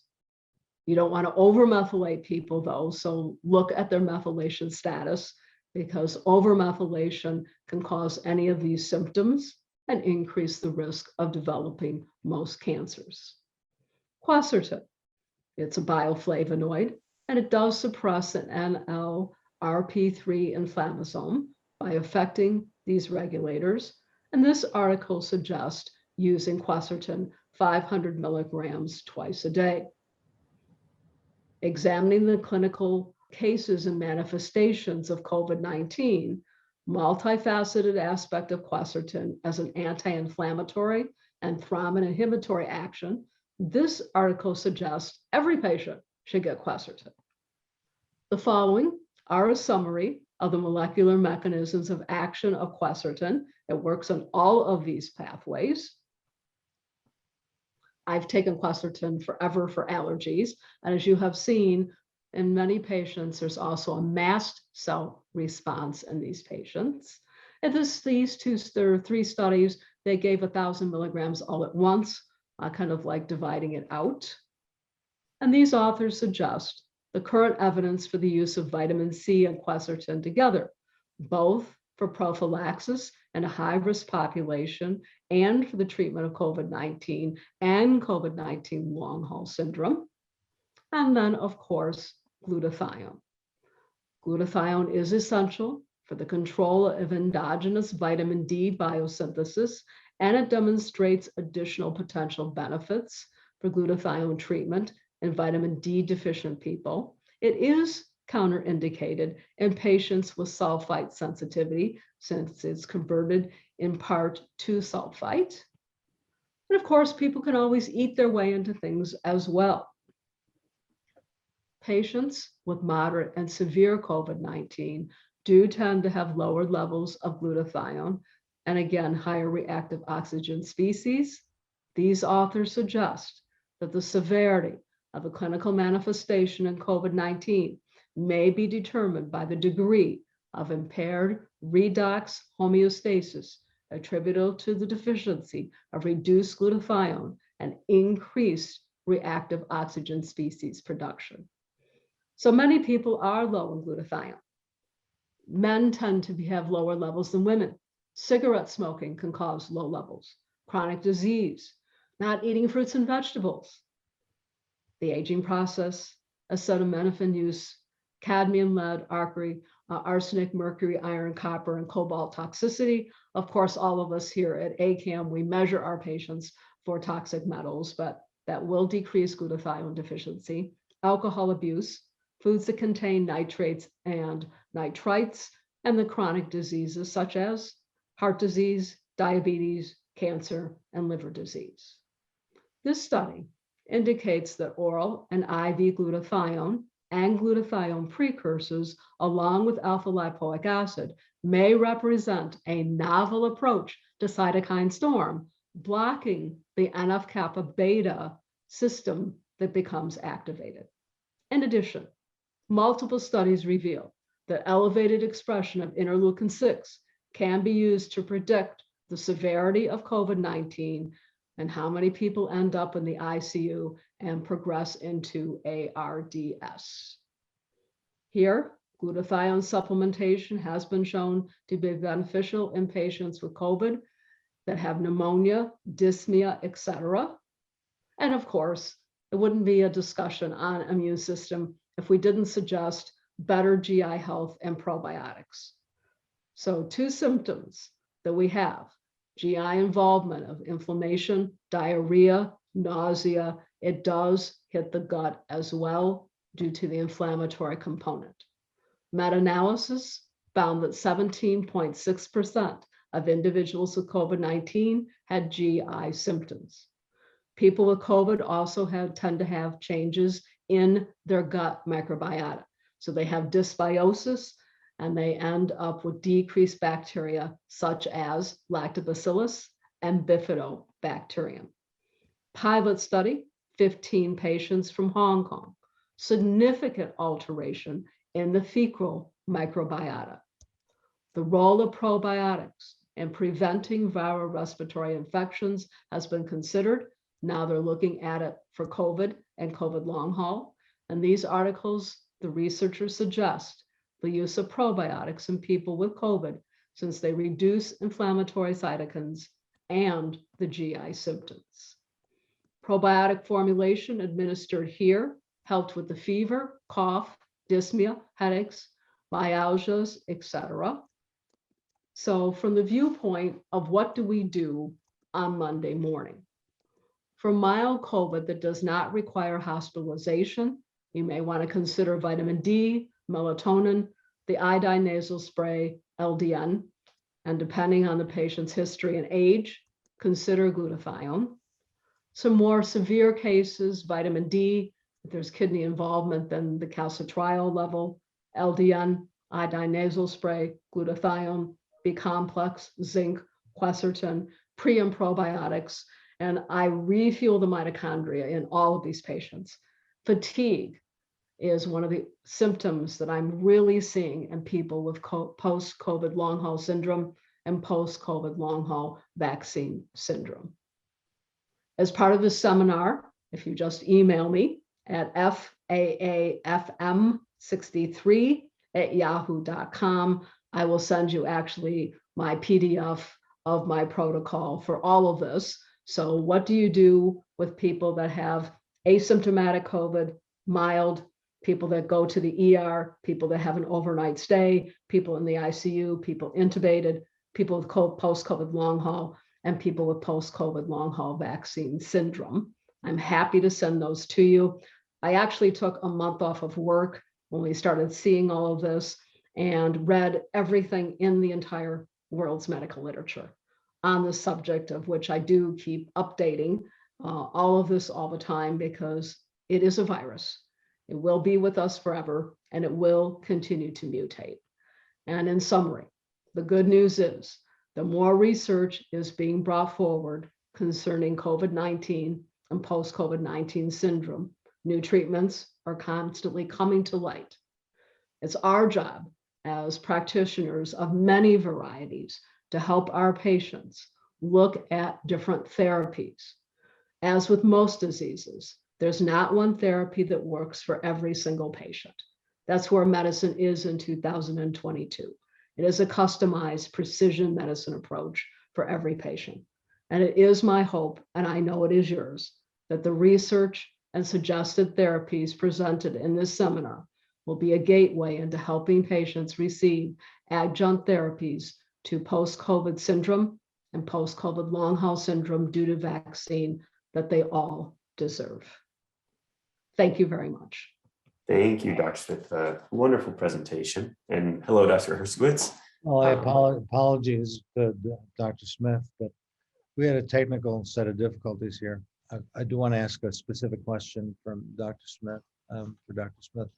You don't want to over-methylate people though, so look at their methylation status, because over-methylation can cause any of these symptoms. and increase the risk of developing most cancers. Quercetin, it's a bioflavonoid, and it does suppress an NLRP3 inflammasome by affecting these regulators. And this article suggests using quercetin 500 milligrams twice a day. Examining the clinical cases and manifestations of COVID-19, multifaceted aspect of quercetin as an anti-inflammatory and thrombin inhibitory action, this article suggests every patient should get quercetin. The following are a summary of the molecular mechanisms of action of quercetin. It works on all of these pathways. I've taken quercetin forever for allergies, and as you have seen, in many patients, there's also a mast cell response in these patients. And there are 3 studies, they gave 1,000 milligrams all at once, kind of like dividing it out. And these authors suggest the current evidence for the use of vitamin C and quercetin together, both for prophylaxis in a high-risk population and for the treatment of COVID-19 and COVID-19 long haul syndrome. And then, of course, glutathione. Glutathione is essential for the control of endogenous vitamin D biosynthesis, and it demonstrates additional potential benefits for glutathione treatment in vitamin D deficient people. It is counterindicated in patients with sulfite sensitivity since it's converted in part to sulfite. And of course, people can always eat their way into things as well. Patients with moderate and severe COVID-19 do tend to have lower levels of glutathione and again, higher reactive oxygen species. These authors suggest that the severity of a clinical manifestation in COVID-19 may be determined by the degree of impaired redox homeostasis attributable to the deficiency of reduced glutathione and increased reactive oxygen species production. So many people are low in glutathione. Men tend to have lower levels than women. Cigarette smoking can cause low levels. Chronic disease, not eating fruits and vegetables, the aging process, acetaminophen use, cadmium, lead, arsenic, mercury, iron, copper, and cobalt toxicity. Of course, all of us here at ACAM, we measure our patients for toxic metals, but that will decrease glutathione deficiency. Alcohol abuse, foods that contain nitrates and nitrites, and the chronic diseases such as heart disease, diabetes, cancer, and liver disease. This study indicates that oral and IV glutathione and glutathione precursors, along with alpha lipoic acid, may represent a novel approach to cytokine storm, blocking the NF-kappa beta system that becomes activated. In addition, multiple studies reveal that elevated expression of interleukin-6 can be used to predict the severity of COVID-19 and how many people end up in the ICU and progress into ARDS. Here, glutathione supplementation has been shown to be beneficial in patients with COVID that have pneumonia, dyspnea, etc. And of course, it wouldn't be a discussion on immune system if we didn't suggest better GI health and probiotics. So 2 symptoms that we have: GI involvement of inflammation, diarrhea, nausea. It does hit the gut as well due to the inflammatory component. Meta-analysis found that 17.6% of individuals with COVID-19 had GI symptoms. People with COVID also tend to have changes in their gut microbiota. So they have dysbiosis, and they end up with decreased bacteria such as lactobacillus and bifidobacterium. Pilot study, 15 patients from Hong Kong, significant alteration in the fecal microbiota. The role of probiotics in preventing viral respiratory infections has been considered. Now they're looking at it for COVID and COVID long haul. And these articles, the researchers suggest the use of probiotics in people with COVID, since they reduce inflammatory cytokines and the GI symptoms. Probiotic formulation administered here helped with the fever, cough, dyspnea, headaches, myalgias, etc. So from the viewpoint of what do we do on Monday morning? For mild COVID that does not require hospitalization, you may want to consider vitamin D, melatonin, the iodine nasal spray, LDN, and depending on the patient's history and age, consider glutathione. Some more severe cases, vitamin D, if there's kidney involvement, then the calcitriol level, LDN, iodine nasal spray, glutathione, B complex, zinc, quercetin, pre and probiotics, and I refuel the mitochondria in all of these patients. Fatigue is one of the symptoms that I'm really seeing in people with post-COVID long haul syndrome and post-COVID long haul vaccine syndrome. As part of this seminar, if you just email me at faafm63@yahoo.com, I will send you actually my PDF of my protocol for all of this. So what do you do with people that have asymptomatic COVID, mild, people that go to the ER, people that have an overnight stay, people in the ICU, people intubated, people with post-COVID long haul, and people with post-COVID long haul vaccine syndrome. I'm happy to send those to you. I actually took a month off of work when we started seeing all of this and read everything in the entire world's medical literature on the subject, of which I do keep updating all of this all the time because it is a virus. It will be with us forever and it will continue to mutate. And in summary, the good news is the more research is being brought forward concerning COVID-19 and post-COVID-19 syndrome, new treatments are constantly coming to light. It's our job as practitioners of many varieties to help our patients look at different therapies. As with most diseases, there's not one therapy that works for every single patient. That's where medicine is in 2022. It is a customized precision medicine approach for every patient. And it is my hope, and I know it is yours, that the research and suggested therapies presented in this seminar will be a gateway into helping patients receive adjunct therapies to post-COVID syndrome and post-COVID long haul syndrome due to vaccine that they all deserve. Thank you very much. Thank you, Dr. Smith. Wonderful presentation. And hello, Dr. Herskowitz. Well, apologies to Dr. Smith, but we had a technical set of difficulties here. I do want to ask a specific question from Dr. Smith, for Dr. Smith.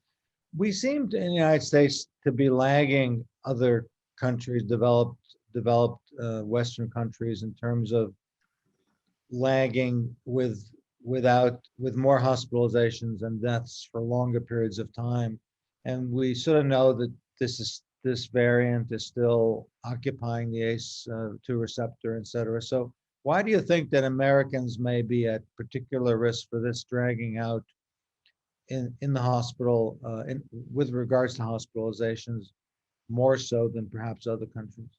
We seem to, in the United States to be lagging other countries, developed Western countries, in terms of lagging with more hospitalizations and deaths for longer periods of time. And we sort of know that this variant is still occupying the ACE2 receptor, et cetera. So why do you think that Americans may be at particular risk for this dragging out in the hospital with regards to hospitalizations more so than perhaps other countries?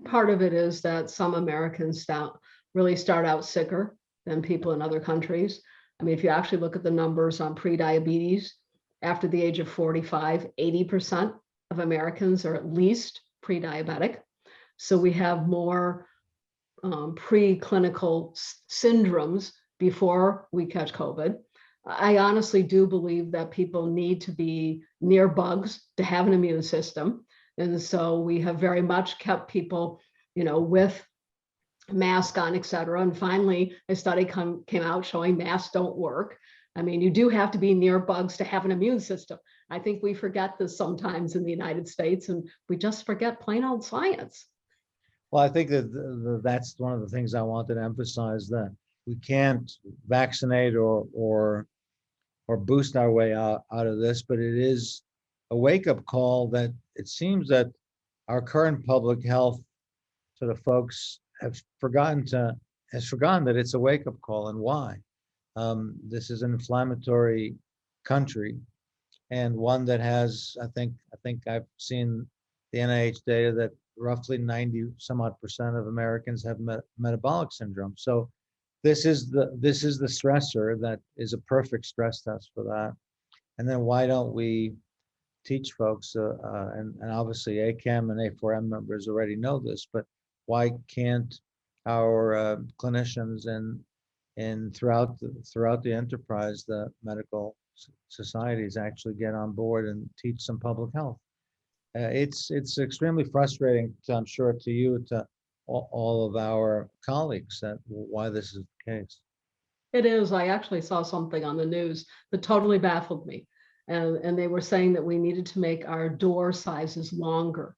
Part of it is that some Americans really start out sicker than people in other countries. I mean, if you actually look at the numbers on pre-diabetes, after the age of 45, 80% of Americans are at least pre-diabetic. So we have more preclinical syndromes before we catch COVID. I honestly do believe that people need to be near bugs to have an immune system. And so we have very much kept people, with mask on, et cetera. And finally, a study came out showing masks don't work. I mean, you do have to be near bugs to have an immune system. I think we forget this sometimes in the United States, and we just forget plain old science. Well, I think that that's one of the things I wanted to emphasize, that we can't vaccinate or boost our way out of this, but it is a wake-up call that it seems that our current public health sort of folks has forgotten that it's a wake-up call, and why. This is an inflammatory country, and one that has, I think I've seen the NIH data that roughly 90 some odd percent of Americans have metabolic syndrome. So this is the stressor that is a perfect stress test for that. And then why don't we teach folks, and obviously ACAM and A4M members already know this, but why can't our clinicians and throughout the enterprise, the medical societies actually get on board and teach some public health? It's extremely frustrating, I'm sure, to you, to all of our colleagues, that why this is the case. It is. I actually saw something on the news that totally baffled me. And they were saying that we needed to make our door sizes longer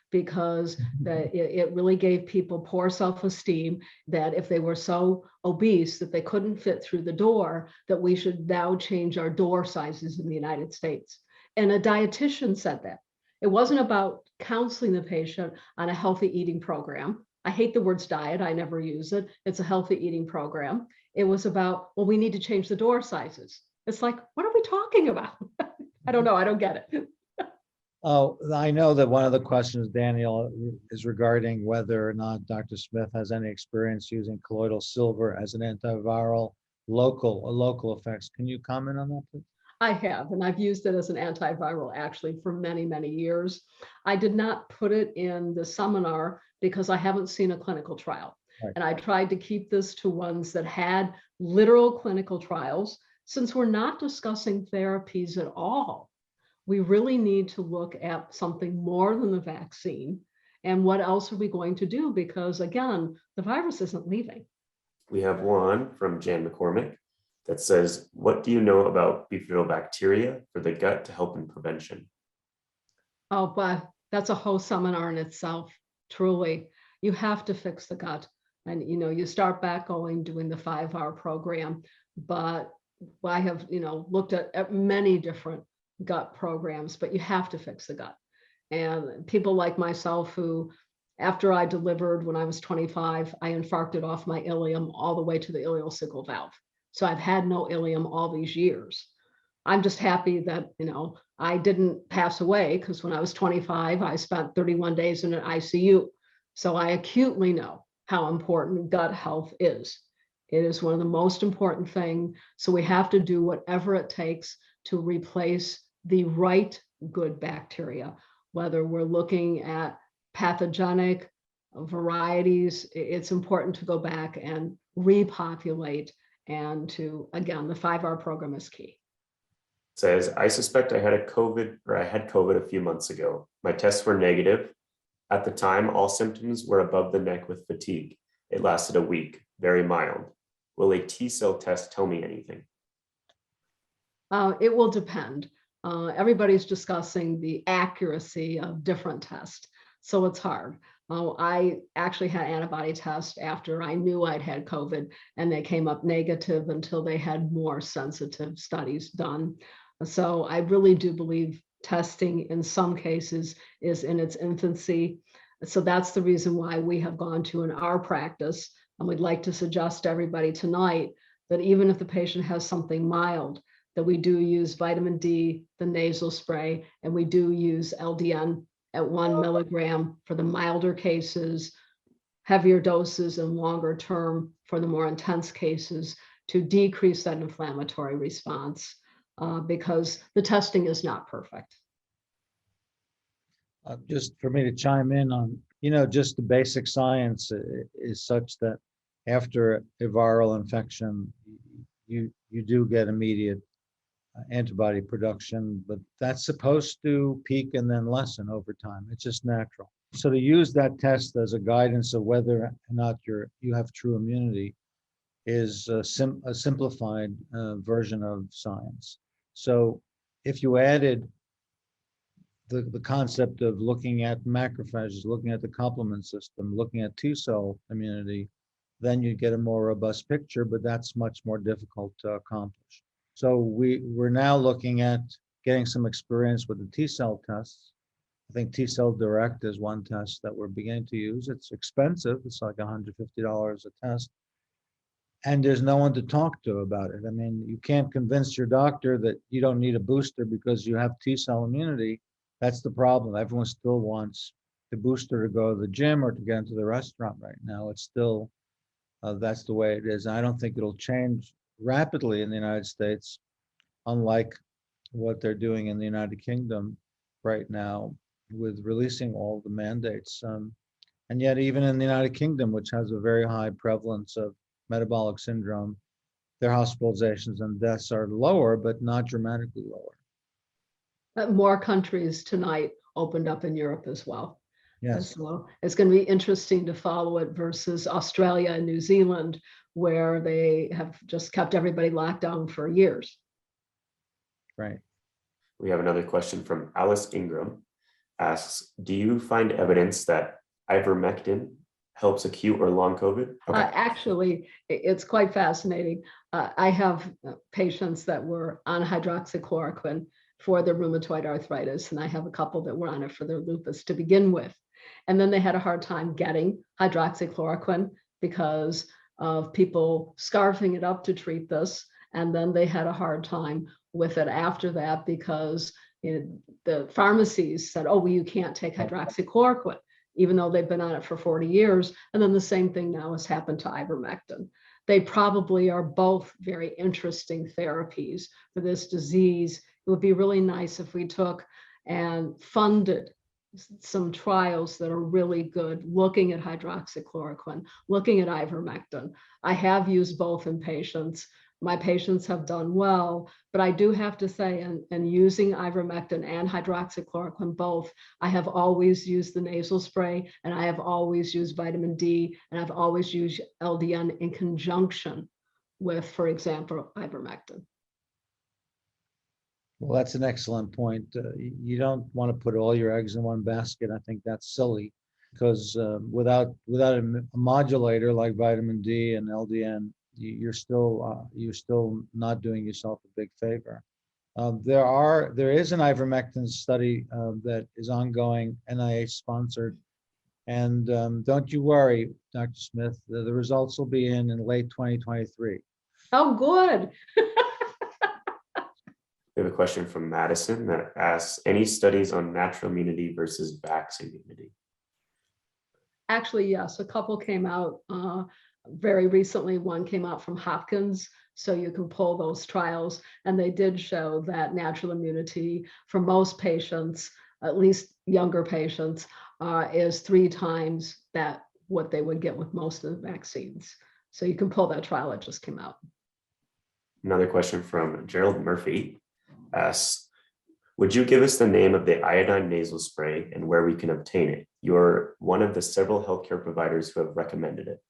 because it really gave people poor self-esteem, that if they were so obese that they couldn't fit through the door, that we should now change our door sizes in the United States. And a dietitian said that. It wasn't about counseling the patient on a healthy eating program. I hate the words diet. I never use it. It's a healthy eating program. It was about, well, we need to change the door sizes. It's like, what are we talking about? I don't know. I don't get it. Oh, I know that one of the questions, Daniel, is regarding whether or not Dr. Smith has any experience using colloidal silver as an antiviral, local effects. Can you comment on that, please? I have, and I've used it as an antiviral actually for many, many years. I did not put it in the seminar because I haven't seen a clinical trial. Right. And I tried to keep this to ones that had literal clinical trials. Since we're not discussing therapies at all, we really need to look at something more than the vaccine. And what else are we going to do? Because again, the virus isn't leaving. We have one from Jan McCormick that says, what do you know about bifidobacteria for the gut to help in prevention? Oh, but that's a whole seminar in itself. Truly, you have to fix the gut. And, you start back doing the 5-hour program, but I have, looked at many different gut programs, but you have to fix the gut. And people like myself who, after I delivered when I was 25, I infarcted off my ileum all the way to the ileocecal valve. So I've had no ileum all these years. I'm just happy that, I didn't pass away, because when I was 25, I spent 31 days in an ICU. So I acutely know how important gut health is. It is one of the most important things. So we have to do whatever it takes to replace the right good bacteria, whether we're looking at pathogenic varieties. It's important to go back and repopulate, and again, the 5-hour program is key. Says, I suspect I had COVID a few months ago. My tests were negative. At the time, all symptoms were above the neck with fatigue. It lasted a week, very mild. Will a T-cell test tell me anything? It will depend. Everybody's discussing the accuracy of different tests, so it's hard. I actually had antibody tests after I knew I'd had COVID, and they came up negative until they had more sensitive studies done. So I really do believe testing in some cases is in its infancy. So that's the reason why we have gone to, in our practice, and we'd like to suggest to everybody tonight that even if the patient has something mild, that we do use vitamin D, the nasal spray, and we do use LDN at 1 milligram for the milder cases, heavier doses and longer term for the more intense cases, to decrease that inflammatory response, because the testing is not perfect. Just for me to chime in on, just the basic science is such that after a viral infection, you do get immediate antibody production, but that's supposed to peak and then lessen over time. It's just natural. So to use that test as a guidance of whether or not you have true immunity is a simplified version of science. So if you added the concept of looking at macrophages, looking at the complement system, looking at T-cell immunity, then you get a more robust picture, but that's much more difficult to accomplish. So we're now looking at getting some experience with the T-cell tests. I think T-cell Direct is one test that we're beginning to use. It's expensive. It's like $150 a test. And there's no one to talk to about it. I mean, you can't convince your doctor that you don't need a booster because you have T-cell immunity. That's the problem. Everyone still wants the booster to go to the gym or to get into the restaurant right now. It's still, that's the way it is. I don't think it'll change rapidly in the United States, unlike what they're doing in the United Kingdom right now with releasing all the mandates. And yet even in the United Kingdom, which has a very high prevalence of metabolic syndrome, their hospitalizations and deaths are lower, but not dramatically lower. More countries tonight opened up in Europe as well. Yes. So it's going to be interesting to follow it versus Australia and New Zealand, where they have just kept everybody locked down for years. Right. We have another question from Alice Ingram. Asks, do you find evidence that ivermectin helps acute or long COVID? Okay. Actually, it's quite fascinating. I have patients that were on hydroxychloroquine for their rheumatoid arthritis, and I have a couple that were on it for their lupus to begin with. And then they had a hard time getting hydroxychloroquine because of people scarfing it up to treat this. And then they had a hard time with it after that because the pharmacies said, oh, well, you can't take hydroxychloroquine, even though they've been on it for 40 years. And then the same thing now has happened to ivermectin. They probably are both very interesting therapies for this disease. It would be really nice if we took and funded some trials that are really good, looking at hydroxychloroquine, looking at ivermectin. I have used both in patients. My patients have done well, but I do have to say, and using ivermectin and hydroxychloroquine both, I have always used the nasal spray, and I have always used vitamin D, and I've always used LDN in conjunction with, for example, ivermectin. Well, that's an excellent point. You don't want to put all your eggs in one basket. I think that's silly because without a modulator like vitamin D and LDN, you're still not doing yourself a big favor. There is an ivermectin study that is ongoing, NIH sponsored, and don't you worry, Dr. Smith, the results will be in late 2023. Oh, good. We have a question from Madison that asks, any studies on natural immunity versus vaccine immunity? Actually, yes, a couple came out very recently. One came out from Hopkins, so you can pull those trials, and they did show that natural immunity for most patients, at least younger patients, is 3 times that what they would get with most of the vaccines. So you can pull that trial, it just came out. Another question from Gerald Murphy asks, would you give us the name of the iodine nasal spray and where we can obtain it? You're one of the several healthcare providers who have recommended it.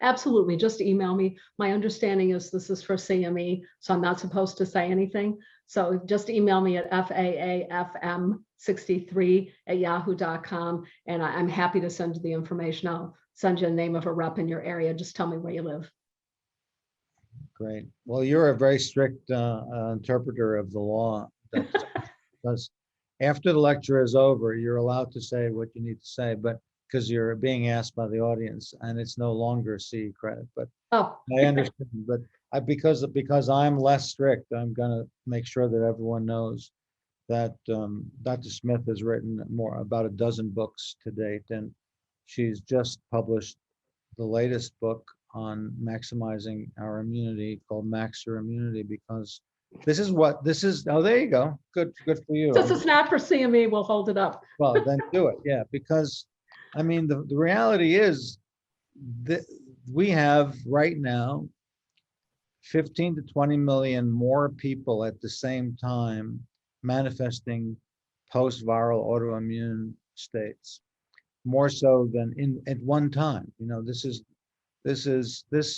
Absolutely, just email me. My understanding is this is for CME, so I'm not supposed to say anything. So just email me at faafm63@yahoo.com, and I'm happy to send you the information. I'll send you the name of a rep in your area. Just tell me where you live. Great. Well, you're a very strict interpreter of the law. Because after the lecture is over, you're allowed to say what you need to say, but because you're being asked by the audience, and it's no longer CE credit. But Oh, I understand. But because I'm less strict, I'm gonna make sure that everyone knows that Dr. Smith has written about a dozen books to date, and she's just published the latest book on maximizing our immunity called Max Your Immunity, because this is. Oh, there you go. Good for you. since it's not for CME, we'll hold it up. Well, then do it. Yeah, because I mean, the reality is that we have right now 15 to 20 million more people at the same time manifesting post-viral autoimmune states, more so than at one time. You know, this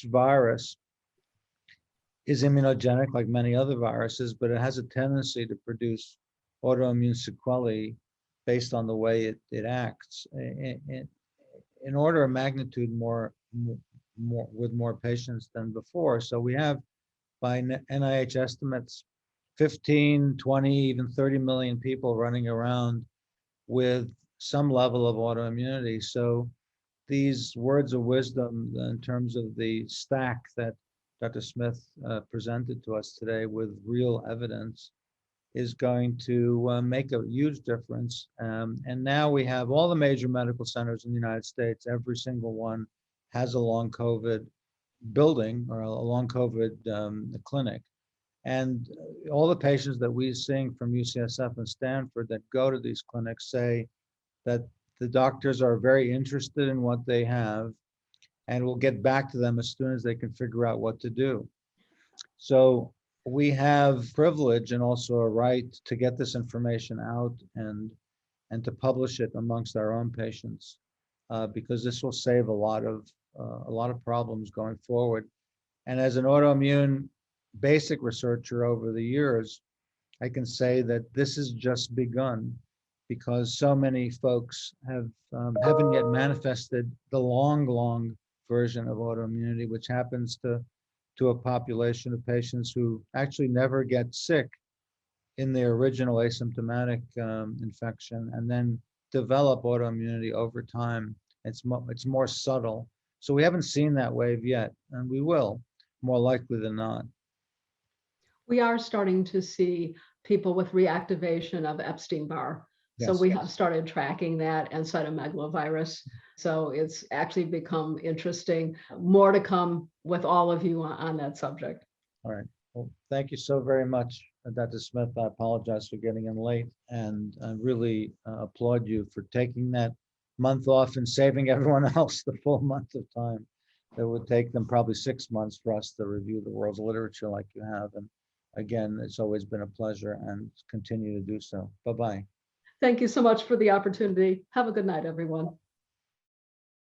virus is immunogenic like many other viruses, but it has a tendency to produce autoimmune sequelae based on the way it acts in order of magnitude more with more patients than before. So we have, by NIH estimates, 15, 20, even 30 million people running around with some level of autoimmunity. So these words of wisdom in terms of the stack that Dr. Smith presented to us today with real evidence is going to make a huge difference. And now we have all the major medical centers in the United States, every single one has a long COVID building or a long COVID clinic. And all the patients that we're seeing from UCSF and Stanford that go to these clinics say that the doctors are very interested in what they have and will get back to them as soon as they can figure out what to do. So we have privilege and also a right to get this information out and to publish it amongst our own patients, because this will save a lot of problems going forward. And as an autoimmune basic researcher over the years, I can say that this has just begun, because so many folks haven't yet manifested the long version of autoimmunity, which happens to a population of patients who actually never get sick in their original asymptomatic infection and then develop autoimmunity over time. It's more subtle. So we haven't seen that wave yet, and we will, more likely than not. We are starting to see people with reactivation of Epstein-Barr. So Yes. we have started tracking that and cytomegalovirus. So it's actually become interesting. More to come with all of you on that subject. All right. Well, thank you so very much, Dr. Smith. I apologize for getting in late, and I really applaud you for taking that month off and saving everyone else the full month of time. It would take them probably 6 months for us to review the world's literature like you have. And again, it's always been a pleasure, and continue to do so. Bye-bye. Thank you so much for the opportunity. Have a good night, everyone.